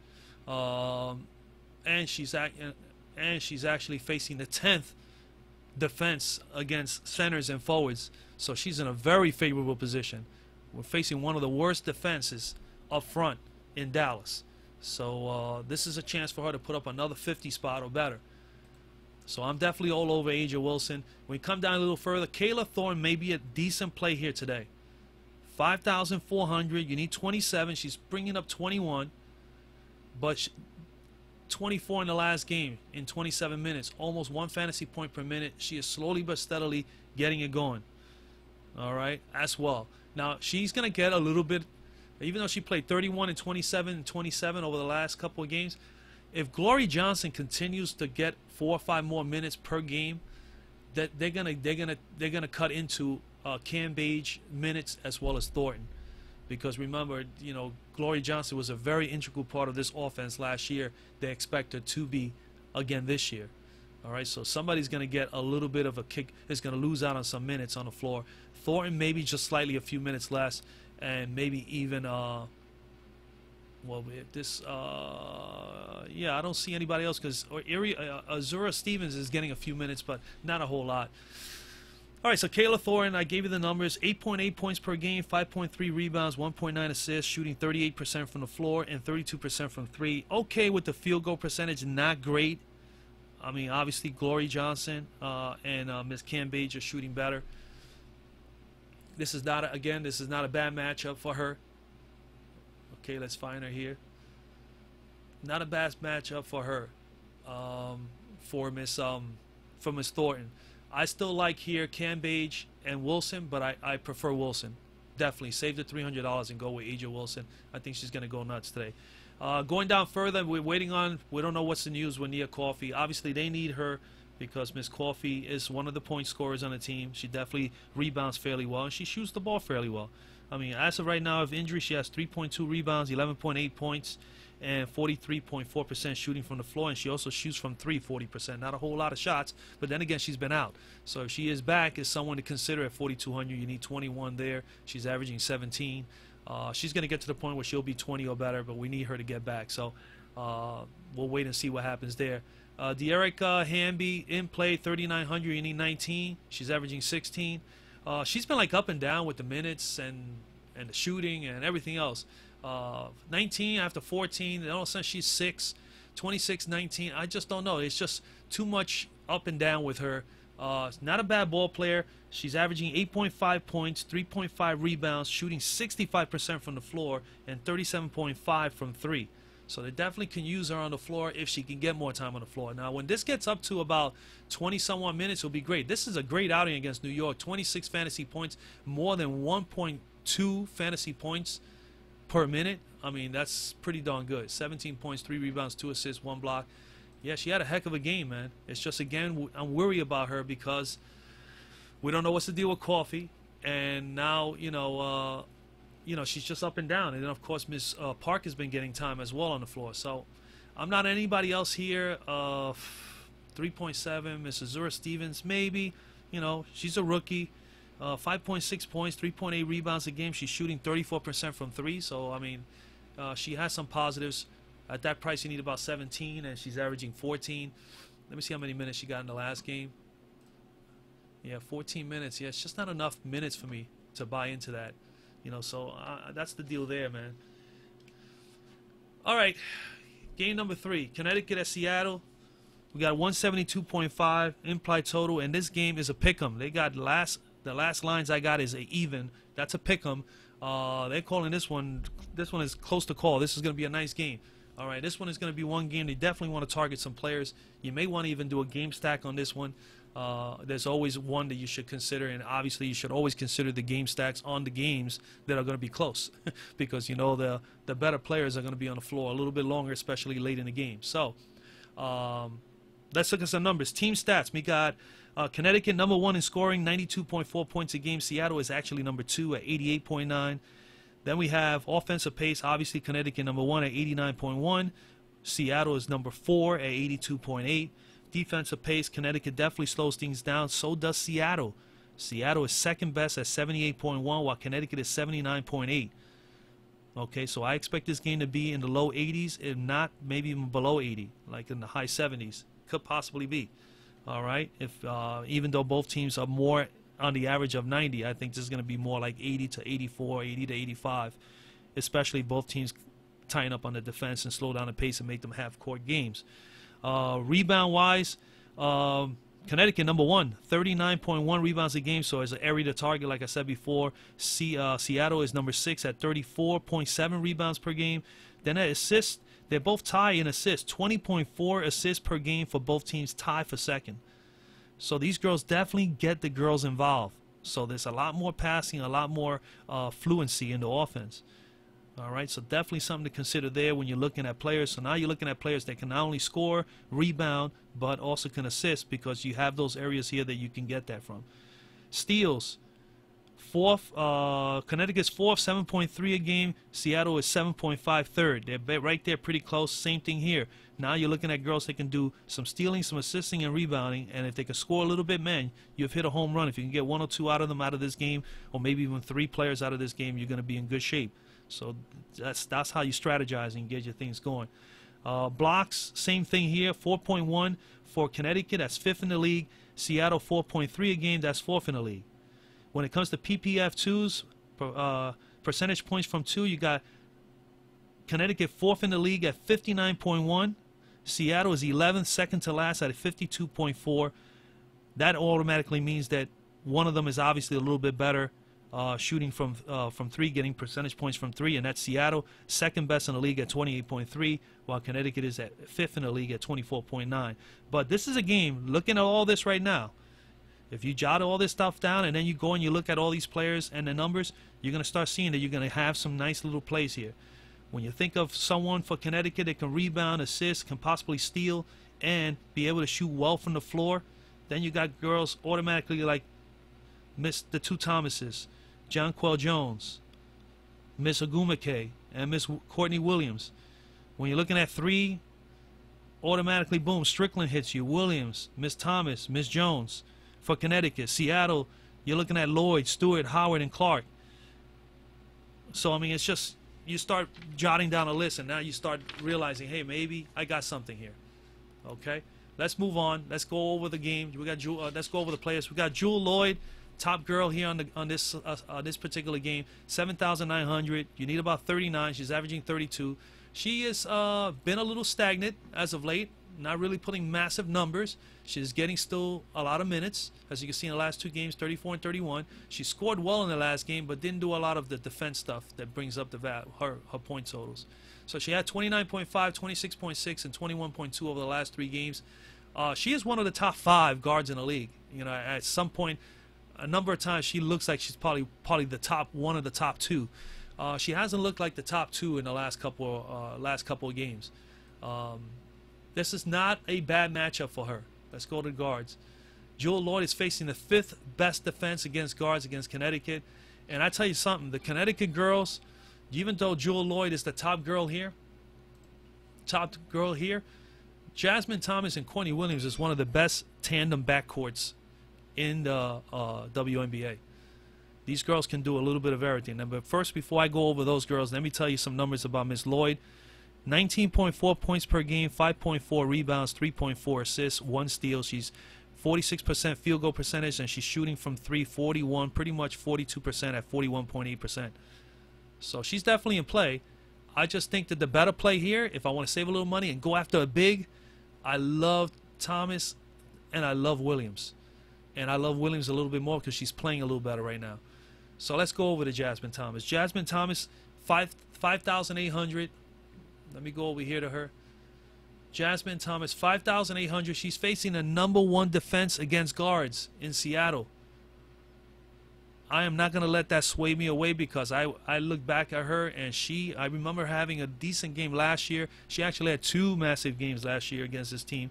And she's actually facing the 10th defense against centers and forwards, so she's in a very favorable position. We're facing one of the worst defenses up front in Dallas, so this is a chance for her to put up another 50 spot or better. So I'm definitely all over A'ja Wilson. When we come down a little further, Kayla Thorne may be a decent play here today. 5,400. You need 27. She's bringing up 21, but 24 in the last game in 27 minutes, almost 1 fantasy point per minute. She is slowly but steadily getting it going. All right, as well. Now, she's going to get a little bit, even though she played 31 and 27 and 27 over the last couple of games, if Glory Johnson continues to get 4 or 5 more minutes per game, that they're gonna cut into Cam Bage minutes as well as Thornton. Because remember, you know, Glory Johnson was a very integral part of this offense last year. They expect her to be again this year. All right, so somebody's going to get a little bit of a kick, is going to lose out on some minutes on the floor. Thornton maybe just slightly a few minutes less, and maybe even, well, if this, yeah, I don't see anybody else because Azura Stevens is getting a few minutes, but not a whole lot. All right, so Kayla Thornton, I gave you the numbers, 8.8 points per game, 5.3 rebounds, 1.9 assists, shooting 38% from the floor and 32% from three. Okay with the field goal percentage, not great. I mean, obviously, Glory Johnson and Miss Cam Bage are shooting better. This is not, this is not a bad matchup for her. Okay, let's find her here. Not a bad matchup for her, for Miss Thornton. I still like here Cam Bage and Wilson, but I prefer Wilson. Definitely save the $300 and go with A'ja Wilson. I think she's going to go nuts today. Going down further, we're waiting on, we don't know what's the news with Nia Coffey. Obviously, they need her because Miss Coffey is one of the point scorers on the team. She definitely rebounds fairly well, and she shoots the ball fairly well. I mean, as of right now of injury, she has 3.2 rebounds, 11.8 points, and 43.4% shooting from the floor, and she also shoots from 40%. Not a whole lot of shots, but then again, she's been out. So if she is back, is someone to consider at 4,200. You need 21 there. She's averaging 17. She's going to get to the point where she'll be 20 or better, but we need her to get back. So we'll wait and see what happens there. De'Erica Hamby in play, 3,900. You need 19. She's averaging 16. she's been like up and down with the minutes and the shooting and everything else. 19 after 14, and all of a sudden she's 6, 26, 19. I just don't know. It's just too much up and down with her. Not a bad ball player. She's averaging 8.5 points, 3.5 rebounds, shooting 65% from the floor, and 37.5 from 3. So they definitely can use her on the floor if she can get more time on the floor. Now, when this gets up to about 20-some minutes, it'll be great. This is a great outing against New York. 26 fantasy points, more than 1.2 fantasy points per minute. I mean, that's pretty darn good. 17 points, 3 rebounds, 2 assists, 1 block. Yeah, she had a heck of a game, man. It's just, again, I'm worried about her because we don't know what's the deal with Coffee. And now, she's just up and down. And then, of course, Miss Park has been getting time as well on the floor. So I'm not anybody else here. 3.7, Miss Azura Stevens, maybe. She's a rookie. 5.6 points, 3.8 rebounds a game. She's shooting 34% from 3. So, I mean, she has some positives. At that price, you need about 17, and she's averaging 14. Let me see how many minutes she got in the last game. Yeah, 14 minutes. Yeah, it's just not enough minutes for me to buy into that. So that's the deal there, man. All right, game number 3, Connecticut at Seattle. We got 172.5 implied total, and this game is a pick'em. They got the last lines I got is a even. That's a pick'em. They're calling this one. This one is close to call. This is going to be a nice game. All right, this one is going to be one game. They definitely want to target some players. You may want to even do a game stack on this one. There's always one that you should consider, and obviously you should always consider the game stacks on the games that are going to be close because, the better players are going to be on the floor a little bit longer, especially late in the game. So let's look at some numbers. Team stats. We got Connecticut number 1 in scoring, 92.4 points a game. Seattle is actually number 2 at 88.9. Then we have offensive pace. Obviously, Connecticut number 1 at 89.1. Seattle is number 4 at 82.8. Defensive pace, Connecticut definitely slows things down. So does Seattle. Seattle is second best at 78.1, while Connecticut is 79.8. Okay, so I expect this game to be in the low 80s, if not maybe even below 80, like in the high 70s. Could possibly be. All right, if even though both teams are more on the average of 90, I think this is going to be more like 80 to 84, 80 to 85, especially both teams tying up on the defense and slow down the pace and make them half-court games. Rebound-wise, Connecticut number 1, 39.1 rebounds a game, so as an area to target, like I said before. Seattle is number 6 at 34.7 rebounds per game. Then at assists, they're both tied in assists, 20.4 assists per game for both teams, tied for second. So these girls definitely get the girls involved. So there's a lot more passing, a lot more fluency in the offense. All right, so definitely something to consider there when you're looking at players. So now you're looking at players that can not only score, rebound, but also can assist because you have those areas here that you can get that from. Steals, 4th, Connecticut's 4th, 7.3 a game. Seattle is 7.5 third. They're right there pretty close. Same thing here. Now you're looking at girls that can do some stealing, some assisting, and rebounding. And if they can score a little bit, man, you've hit a home run. If you can get 1 or 2 out of them out of this game, or maybe even 3 players out of this game, you're going to be in good shape. So that's how you strategize and get your things going. Blocks, same thing here, 4.1 for Connecticut. That's 5th in the league. Seattle 4.3 a game. That's 4th in the league. When it comes to PPF 2s, percentage points from 2, you got Connecticut 4th in the league at 59.1. Seattle is 11th, second to last at 52.4. That automatically means that one of them is obviously a little bit better shooting from 3, getting percentage points from 3, and that's Seattle, second best in the league at 28.3, while Connecticut is at 5th in the league at 24.9. But this is a game, looking at all this right now, if you jot all this stuff down and then you go and you look at all these players and the numbers, you're going to start seeing that you're going to have some nice little plays here. When you think of someone for Connecticut that can rebound, assist, can possibly steal, and be able to shoot well from the floor, then you got girls automatically like the 2 Thomases, Jonquel Jones, Miss Agumake, and Miss Courtney Williams. When you're looking at 3, automatically, boom, Strickland hits you, Williams, Miss Thomas, Miss Jones. For Connecticut, Seattle, you're looking at Lloyd, Stewart, Howard, and Clark. So, I mean, it's just you start jotting down a list, and now you start realizing, hey, maybe I got something here. Okay? Let's move on. Let's go over the game. We got let's go over the players. We got Jewel Lloyd, top girl here on this particular game. 7,900. You need about 39. She's averaging 32. She has been a little stagnant as of late. Not really putting massive numbers. She's getting still a lot of minutes, as you can see in the last two games, 34 and 31. She scored well in the last game, but didn't do a lot of the defense stuff that brings up her point totals. So she had 29.5, 26.6, and 21.2 over the last three games. She is one of the top 5 guards in the league. You know, at some point, a number of times she looks like she's probably one of the top 2. She hasn't looked like the top 2 in the last couple of games. This is not a bad matchup for her. Let's go to guards. Jewel Lloyd is facing the 5th best defense against guards against Connecticut. And I tell you something, the Connecticut girls, even though Jewel Lloyd is the top girl here, Jasmine Thomas and Courtney Williams is one of the best tandem backcourts in the WNBA. These girls can do a little bit of everything. But first, before I go over those girls, let me tell you some numbers about Miss Lloyd. 19.4 points per game, 5.4 rebounds, 3.4 assists, 1 steal. She's 46% field goal percentage, and she's shooting from 3, 41, pretty much 42% at 41.8%. So she's definitely in play. I just think that the better play here, if I want to save a little money and go after a big, I love Thomas and I love Williams. And I love Williams a little bit more because she's playing a little better right now. So let's go over to Jasmine Thomas. Jasmine Thomas, 5,800. Let me go over here to her. Jasmine Thomas, 5,800. She's facing the #1 defense against guards in Seattle. I am not going to let that sway me away because I look back at her and I remember having a decent game last year. She actually had 2 massive games last year against this team.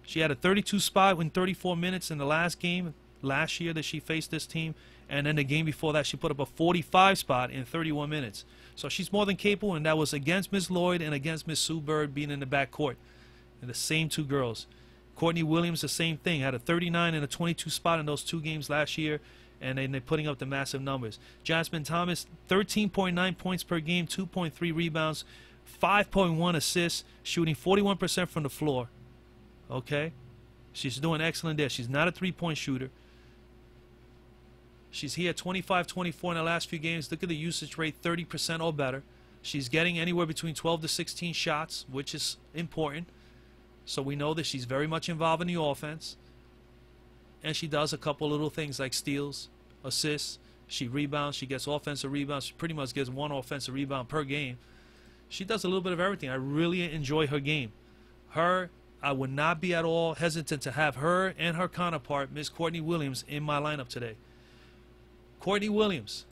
She had a 32 spot in 34 minutes in the last game last year that she faced this team. And then the game before that, she put up a 45 spot in 31 minutes. So she's more than capable, and that was against Miss Lloyd and against Miss Sue Bird being in the backcourt. And the same 2 girls. Courtney Williams, the same thing. Had a 39 and a 22 spot in those 2 games last year, and then they're putting up the massive numbers. Jasmine Thomas, 13.9 points per game, 2.3 rebounds, 5.1 assists, shooting 41% from the floor. Okay? She's doing excellent there. She's not a three-point shooter. She's here 25-24 in the last few games. Look at the usage rate, 30% or better. She's getting anywhere between 12 to 16 shots, which is important. So we know that she's very much involved in the offense. And she does a couple little things like steals, assists. She rebounds. She gets offensive rebounds. She pretty much gets 1 offensive rebound per game. She does a little bit of everything. I really enjoy her game. I would not be at all hesitant to have her and her counterpart, Miss Courtney Williams, in my lineup today. Courtney Williams,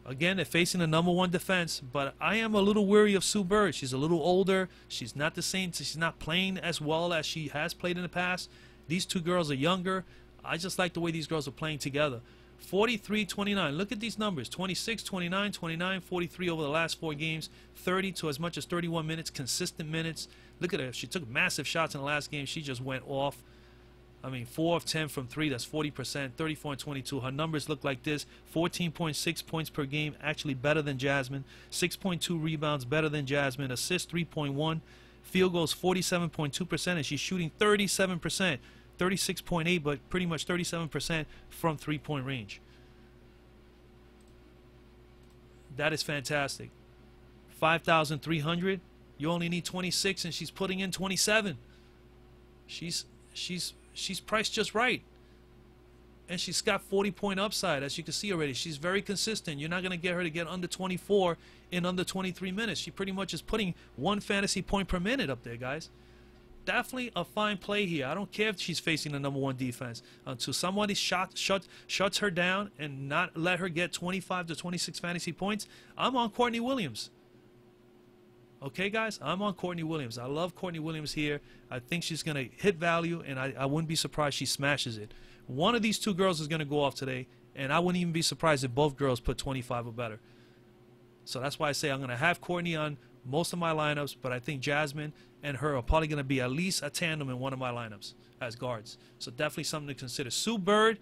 again, they're facing the #1 defense, but I am a little weary of Sue Bird. She's a little older. She's not the same. She's not playing as well as she has played in the past. These 2 girls are younger. I just like the way these girls are playing together. 43-29. Look at these numbers. 26, 29, 29, 43 over the last 4 games. 30 to as much as 31 minutes, consistent minutes. Look at her. She took massive shots in the last game. She just went off. I mean, 4 of 10 from 3, that's 40%, 34 and 22. Her numbers look like this: 14.6 points per game, actually better than Jasmine. 6.2 rebounds, better than Jasmine. Assists, 3.1. Field goals, 47.2%, and she's shooting 37%. 36.8, but pretty much 37% from three-point range. That is fantastic. 5,300. You only need 26, and she's putting in 27. She's priced just right. And she's got 40-point upside, as you can see already. She's very consistent. You're not going to get her to get under 24 in under 23 minutes. She pretty much is putting 1 fantasy point per minute up there, guys. Definitely a fine play here. I don't care if she's facing the #1 defense. Until somebody shuts her down and not let her get 25 to 26 fantasy points, I'm on Courtney Williams. Okay, guys? I'm on Courtney Williams. I love Courtney Williams here. I think she's going to hit value, and I wouldn't be surprised she smashes it. One of these 2 girls is going to go off today, and I wouldn't even be surprised if both girls put 25 or better. So that's why I say I'm going to have Courtney on most of my lineups, but I think Jasmine and her are probably going to be at least a tandem in one of my lineups as guards. So definitely something to consider. Sue Bird,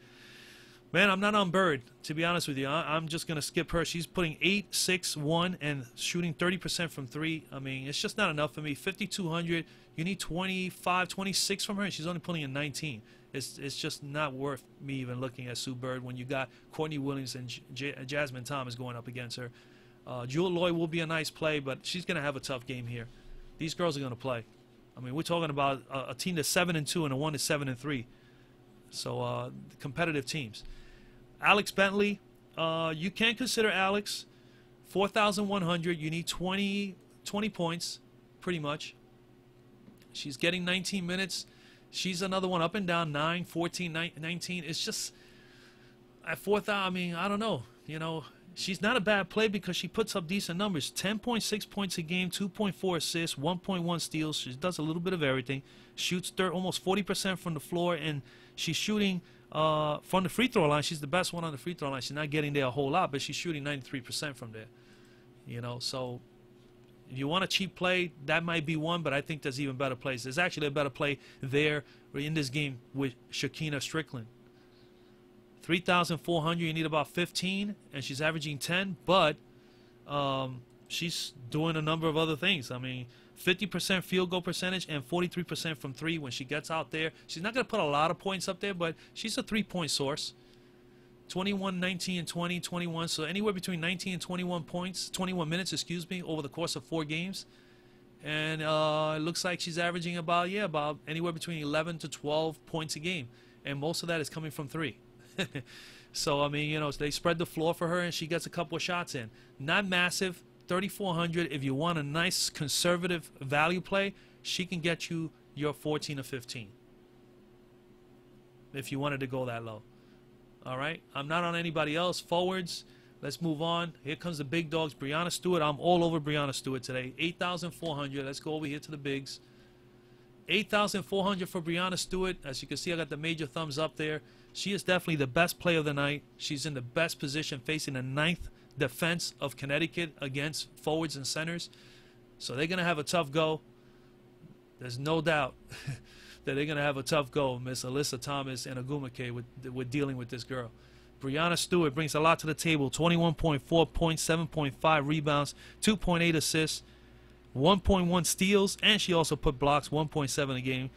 Man, I'm not on Bird, to be honest with you. I'm just going to skip her. She's putting 8, 6, 1, and shooting 30% from 3. I mean, it's just not enough for me. 5,200, you need 25, 26 from her, and she's only pulling in 19. It's just not worth me even looking at Sue Bird when you got Courtney Williams and Jasmine Thomas going up against her. Jewel Lloyd will be a nice play, but she's going to have a tough game here. These girls are going to play. I mean, we're talking about a team that's 7-2 and a one that's 7-3. So competitive teams. Alex Bentley, you can consider Alex. 4,100. You need 20 points, pretty much. She's getting 19 minutes. She's another one up and down, 9, 14, 19. It's just at 4,000. I mean, I don't know. You know, she's not a bad play because she puts up decent numbers. 10.6 points a game, 2.4 assists, 1.1 steals. She does a little bit of everything. Shoots almost 40% from the floor, and she's shooting from the free throw line. She's the best one on the free throw line. She's not getting there a whole lot, but she's shooting 93% from there. You know, so if you want a cheap play, that might be one, but I think there's even better plays. There's actually a better play there in this game with Shakina Strickland. 3,400, you need about 15, and she's averaging 10, but she's doing a number of other things. I mean, 50% field goal percentage and 43% from 3 when she gets out there. She's not going to put a lot of points up there, but she's a 3-point source. 21, 19, and 20, 21. So anywhere between 19 and 21 points, 21 minutes, excuse me, over the course of 4 games. And it looks like she's averaging about anywhere between 11 to 12 points a game. And most of that is coming from 3. So, I mean, you know, they spread the floor for her and she gets a couple of shots in. Not massive, 3,400. If you want a nice conservative value play, she can get you your 14 or 15. If you wanted to go that low. All right, I'm not on anybody else. Forwards, let's move on. Here comes the big dogs. Breanna Stewart, I'm all over Breanna Stewart today. 8,400. Let's go over here to the bigs. 8,400 for Breanna Stewart. As you can see, I got the major thumbs up there. She is definitely the best play of the night. She's in the best position facing the 9th defense of Connecticut against forwards and centers. So they're going to have a tough go. There's no doubt that they're going to have a tough go, Miss Alyssa Thomas and Agumake with dealing with this girl. Breanna Stewart brings a lot to the table. 21.4 points, 7.5 rebounds, 2.8 assists, 1.1 steals, and she also put blocks, 1.7 a game.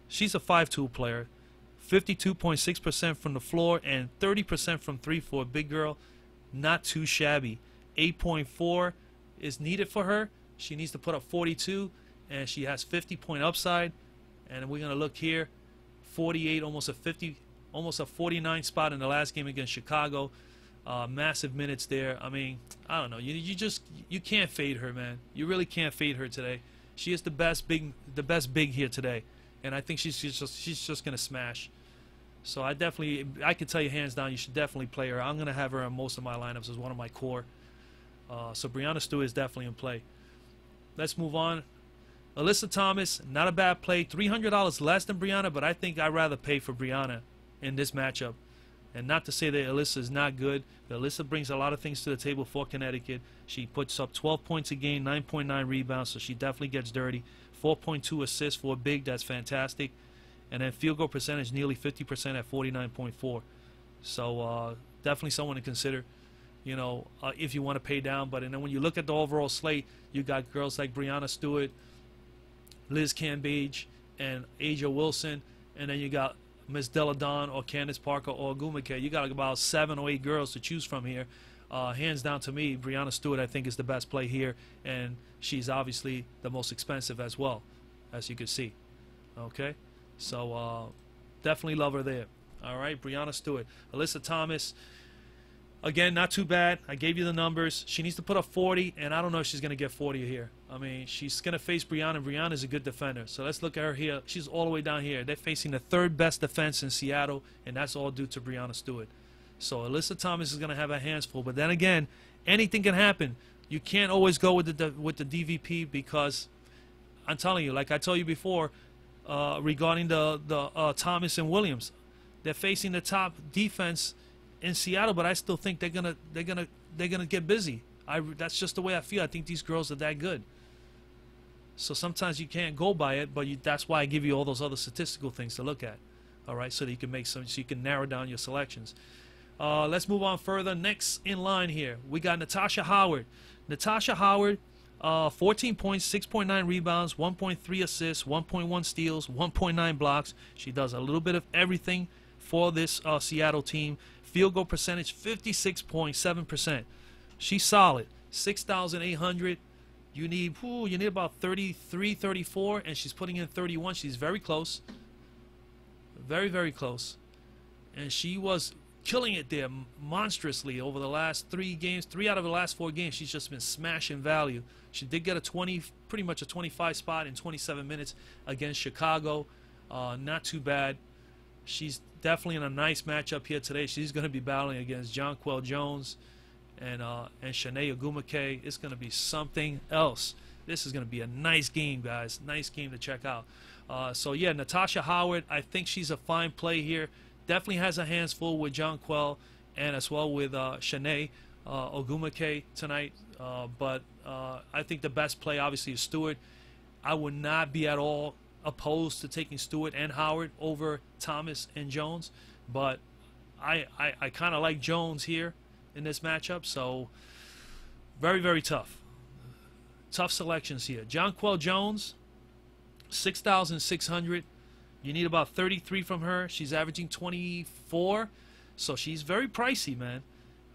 She's a 5-tool player. 52.6% from the floor and 30% from 3 for a big girl. Not too shabby. 8.4 is needed for her. She needs to put up 42, and she has 50-point upside. And we're going to look here, 48, almost a 50, almost a 49 spot in the last game against Chicago. Massive minutes there. I mean, I don't know. You can't fade her, man. You really can't fade her today. She is the best big here today, and I think she's just going to smash. So I can tell you hands down, you should definitely play her. I'm going to have her in most of my lineups as one of my core. So Breanna Stewart is definitely in play. Let's move on. Alyssa Thomas, not a bad play. $300 less than Breanna, but I think I'd rather pay for Breanna in this matchup. And not to say that Alyssa is not good. Alyssa brings a lot of things to the table for Connecticut. She puts up 12 points a game, 9.9 rebounds, so she definitely gets dirty. 4.2 assists for a big, that's fantastic. And then field goal percentage, nearly 50% at 49.4. So definitely someone to consider, you know, if you want to pay down. But and then when you look at the overall slate, you got girls like Breanna Stewart, Liz Cambage, and Asia Wilson, and then you got Miss Deladon or Candace Parker or Agumake. You got about 7 or 8 girls to choose from here. Hands down to me, Breanna Stewart I think is the best play here, and she's obviously the most expensive as well, as you can see. Okay, so definitely love her there. All right, Breanna Stewart. Alyssa Thomas, again, not too bad. I gave you the numbers. She needs to put up 40, and I don't know if she's going to get 40 here. I mean, she's going to face Breanna, and Breanna is a good defender. So let's look at her here. She's all the way down here. They're facing the 3rd best defense in Seattle, and that's all due to Breanna Stewart. So Alyssa Thomas is going to have her hands full. But then again, anything can happen. You can't always go with the DVP because I'm telling you, like I told you before, regarding the Thomas and Williams, they're facing the top defense in Seattle, but I still think they're gonna get busy. That's just the way I feel. I think these girls are that good. So sometimes you can't go by it, but that's why I give you all those other statistical things to look at. All right, so that you can so you can narrow down your selections. Let's move on further. Next in line here, we got Natasha Howard. Natasha Howard, 14 points, 6.9 rebounds, 1.3 assists, 1.1 steals, 1.9 blocks. She does a little bit of everything for this Seattle team. Field goal percentage, 56.7%. She's solid. 6,800. You need about 33, 34, and she's putting in 31. She's very close. Very, very close. And she was killing it there monstrously over the last 3 games. 3 out of the last 4 games, she's just been smashing value. She did get pretty much a 25 spot in 27 minutes against Chicago. Not too bad. She's definitely in a nice matchup here today. She's going to be battling against Jonquel Jones and Shanae Ogwumike. It's going to be something else. This is going to be a nice game, guys. Nice game to check out. So, yeah, Natasha Howard, I think she's a fine play here. Definitely has her hands full with Jonquel and as well with Shanae Ogwumike tonight. But I think the best play, obviously, is Stewart. I would not be at all opposed to taking Stewart and Howard over Thomas and Jones. But I kind of like Jones here in this matchup. So, very, very tough. Tough selections here. Jonquel Jones, 6,600. You need about 33 from her. She's averaging 24, so she's very pricey, man.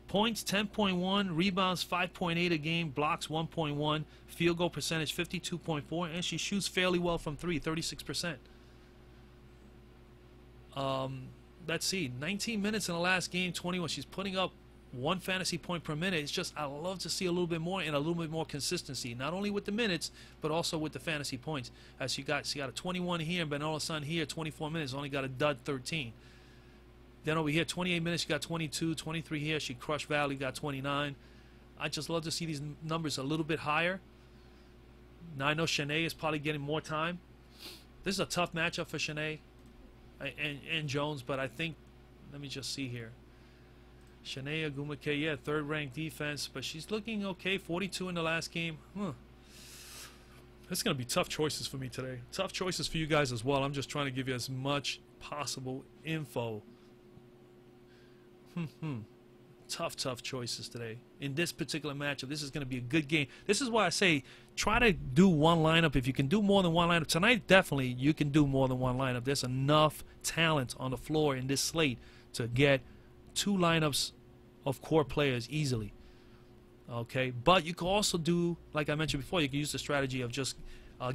Points 10.1, rebounds 5.8 a game, blocks 1.1, field goal percentage 52.4, and she shoots fairly well from 3, 36%. Let's see, 19 minutes in the last game, 21. She's putting up 1 fantasy point per minute. It's just I love to see a little bit more and a little bit more consistency, not only with the minutes but also with the fantasy points. As she got a 21 here, but all of a sudden here 24 minutes only got a dud 13. Then over here 28 minutes she got 22, 23 here she crushed Valley, got 29. I just love to see these numbers a little bit higher. Now I know Shanae is probably getting more time. This is a tough matchup for Shanae and Jones, but I think, let me just see here. Shanae Ogwumike, yeah, 3rd-ranked defense, but she's looking okay. 42 in the last game. It's going to be tough choices for me today. Tough choices for you guys as well. I'm just trying to give you as much possible info. Tough choices today. In this particular matchup, this is going to be a good game. This is why I say try to do one lineup. If you can do more than one lineup, tonight definitely you can do more than one lineup. There's enough talent on the floor in this slate to get 2 lineups of core players easily. Okay, but you can also do, like I mentioned before, you can use the strategy of just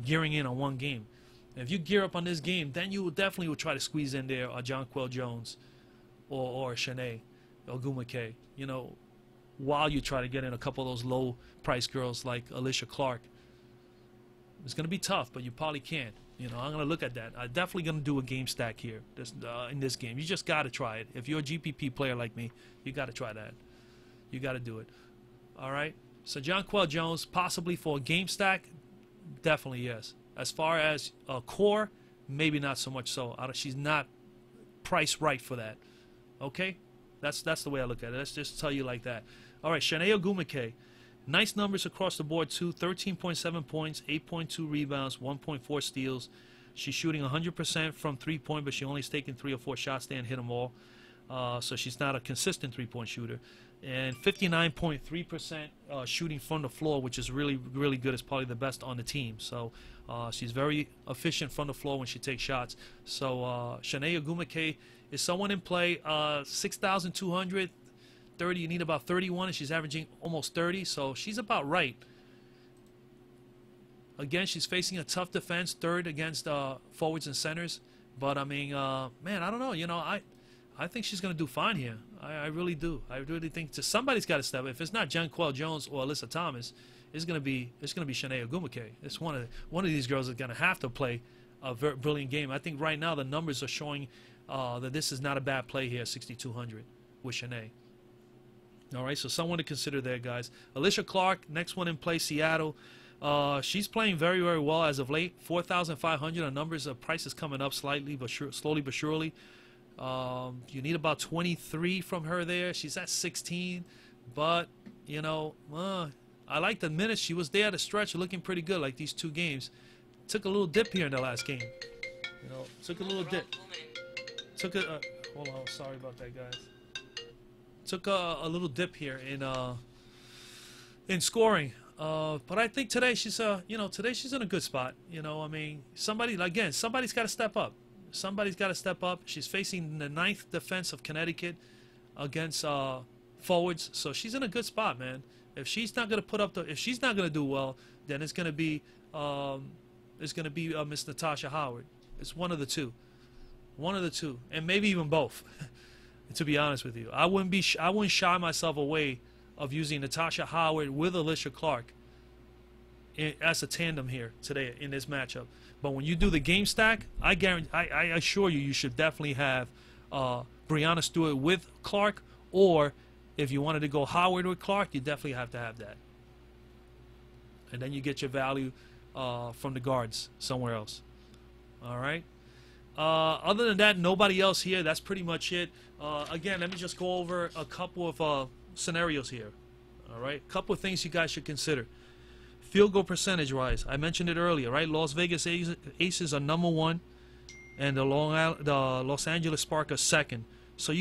gearing in on one game. And if you gear up on this game, then you will definitely try to squeeze in there Jonquel Jones or Shanae Ogwumike, you know, while you try to get in a couple of those low price girls like Alicia Clark. It's going to be tough, but you probably can. You know, I'm going to look at that. I'm definitely going to do a game stack here in this game. You just got to try it. If you're a GPP player like me, you got to try that. You got to do it. All right? So Jonquel Jones, possibly for a game stack, definitely yes. As far as a core, maybe not so much so. She's not priced right for that. Okay? That's the way I look at it. Let's just tell you like that. All right, Shanae Ogwumike. Nice numbers across the board, too. 13.7 points, 8.2 rebounds, 1.4 steals. She's shooting 100% from 3-point, but she only's taken 3 or 4 shots there and hit them all. So she's not a consistent 3-point shooter. And 59.3% shooting from the floor, which is really, really good. It's probably the best on the team. So she's very efficient from the floor when she takes shots. So Shanae Ogwumike is someone in play. 6,200. 30, you need about 31, and she's averaging almost 30, so she's about right. Again, she's facing a tough defense, 3rd against forwards and centers. But I mean, man, I don't know. You know, I think she's gonna do fine here. I really do. I really think somebody's got to step up. If it's not Jonquel Jones or Alyssa Thomas, it's gonna be Shanae Ogwumike. It's one of these girls that's gonna have to play a very brilliant game. I think right now the numbers are showing that this is not a bad play here, 6,200 with Shanae. All right, so someone to consider there, guys. Alicia Clark, next one in play, Seattle. She's playing very, very well as of late. 4,500. Her numbers, price is coming up slightly, but slowly but surely. You need about 23 from her there. She's at 16, but you know, I like the minutes. She was there at the stretch, looking pretty good. Like these 2 games, took a little dip here in the last game. You know, took a little dip. Took a hold on, sorry about that, guys. took a little dip here in scoring. But I think today she's today she's in a good spot. I mean, somebody's got to step up. Somebody's got to step up. She's facing the 9th defense of Connecticut against forwards, so she's in a good spot, man. If she's not going to if she's not going to do well, then it's going to be Miss Natasha Howard. It's one of the two, and maybe even both. To be honest with you, I wouldn't shy myself away of using Natasha Howard with Alicia Clark as a tandem here today in this matchup. But when you do the game stack, I assure you should definitely have Breanna Stewart with Clark, or if you wanted to go Howard with Clark, you definitely have to have that. And then you get your value from the guards somewhere else. All right. Other than that, nobody else here. That's pretty much it. Again, let me just go over a couple of scenarios here. All right. A couple of things you guys should consider. Field goal percentage wise, I mentioned it earlier, right? Las Vegas Aces are #1, and the Los Angeles Spark are 2nd. So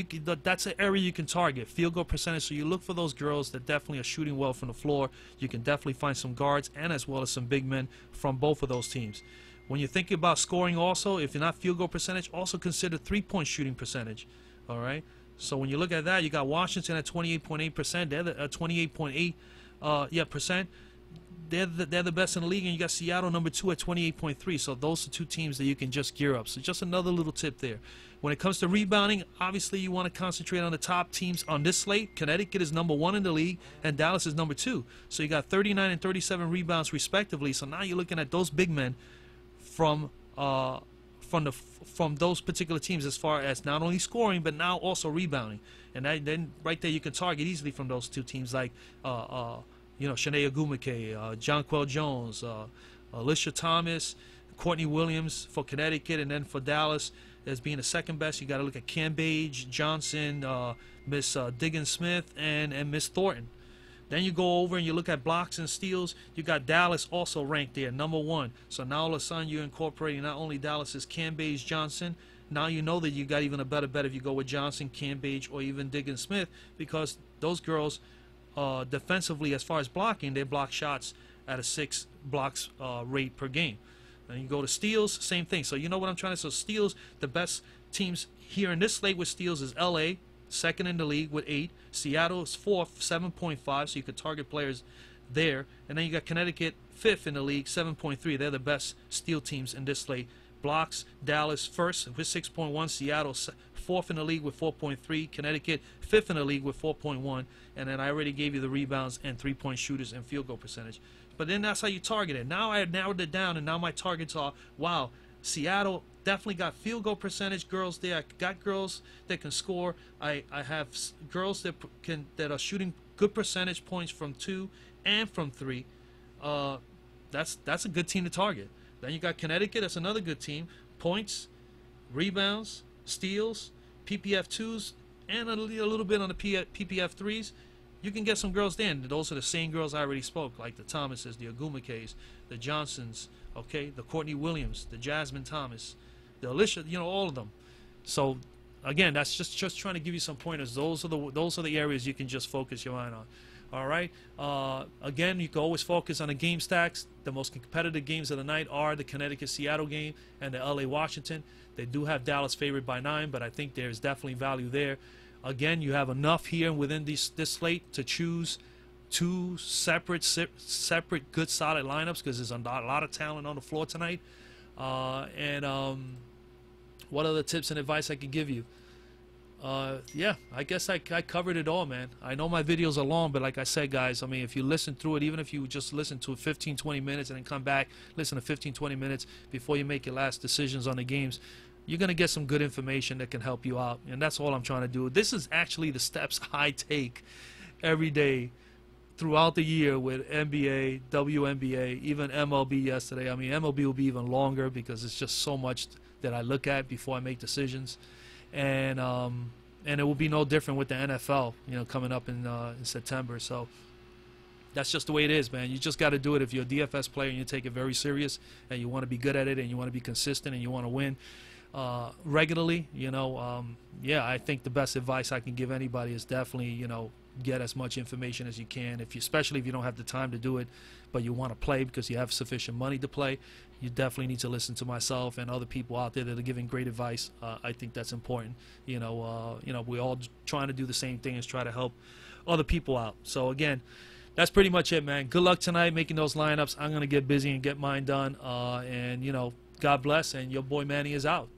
that's an area you can target, field goal percentage. So you look for those girls that definitely are shooting well from the floor. You can definitely find some guards and as well as some big men from both of those teams. When you're thinking about scoring also, if you're not field goal percentage, also consider 3-point shooting percentage. All right. So when you look at that, you got Washington at 28.8%. They're 28.8 percent. They're the best in the league, and you got Seattle #2 at 28.3. So those are two teams that you can just gear up. So just another little tip there. When it comes to rebounding, obviously you want to concentrate on the top teams on this slate. Connecticut is #1 in the league, and Dallas is #2. So you got 39 and 37 rebounds respectively. So now you're looking at those big men from those particular teams as far as not only scoring but now also rebounding. And then right there you can target easily from those two teams like Shanae Ogumike, Jonquel Jones, Alicia Thomas, Courtney Williams for Connecticut, and then for Dallas as being the second best, you got to look at Cambage, Johnson, Miss Diggins Smith, and Miss Thornton. Then you go over and you look at blocks and steals. You got Dallas also ranked there, #1. So now all of a sudden you're incorporating not only Dallas's Cambage, Johnson. Now you know that you got even a better bet if you go with Johnson, Cambage, or even Diggins Smith, because those girls defensively, as far as blocking, they block shots at a 6 blocks rate per game. And you go to steals, same thing. So you know what I'm trying to say. So steals, the best teams here in this slate with steals is LA, 2nd in the league with 8. Seattle is 4th, 7.5, so you could target players there. And then you got Connecticut 5th in the league, 7.3. They're the best steal teams in this slate. Blocks, Dallas 1st with 6.1. Seattle 4th in the league with 4.3. Connecticut 5th in the league with 4.1. And then I already gave you the rebounds and 3-point shooters and field goal percentage. But then that's how you target it. Now I narrowed it down, and now my targets are, wow, Seattle definitely got field goal percentage girls there. I got girls that can score. I have girls that are shooting good percentage points from 2 and from 3. That's a good team to target. Then you got Connecticut. That's another good team. Points, rebounds, steals, PPF 2s, and a little bit on the PPF 3s. You can get some girls there, and those are the same girls I already spoke, like the Thomases, the Ogumikes, the Johnsons, okay, the Courtney Williams, the Jasmine Thomas, the Alicia, all of them. So again, that's just trying to give you some pointers. Those are the areas you can just focus your mind on. All right. Again, you can always focus on the game stacks. The most competitive games of the night are the Connecticut-Seattle game and the LA-Washington. They do have Dallas favored by 9, but I think there's definitely value there. Again, you have enough here within this slate to choose 2 separate good solid lineups, because there's a lot of talent on the floor tonight. What other tips and advice I can give you? Yeah, I guess I covered it all, man. I know my videos are long, but like I said, guys, I mean, if you listen through it, even if you just listen to it 15-20 minutes and then come back, listen to 15-20 minutes before you make your last decisions on the games, you're going to get some good information that can help you out. And that's all I'm trying to do. This is actually the steps I take every day throughout the year with NBA, WNBA, even MLB yesterday. I mean, MLB will be even longer because it's just so much that I look at before I make decisions. And it will be no different with the NFL, coming up in September. So that's just the way it is, man. You just got to do it if you're a DFS player and you take it very serious and you want to be good at it and you want to be consistent and you want to win. regularly. Yeah, I think the best advice I can give anybody is definitely, get as much information as you can. Especially if you don't have the time to do it, but you want to play because you have sufficient money to play, you definitely need to listen to myself and other people out there that are giving great advice. I think that's important. We're all trying to do the same thing, is try to help other people out. So again, that's pretty much it, man. Good luck tonight making those lineups. I'm gonna get busy and get mine done. And God bless. And your boy Manny is out.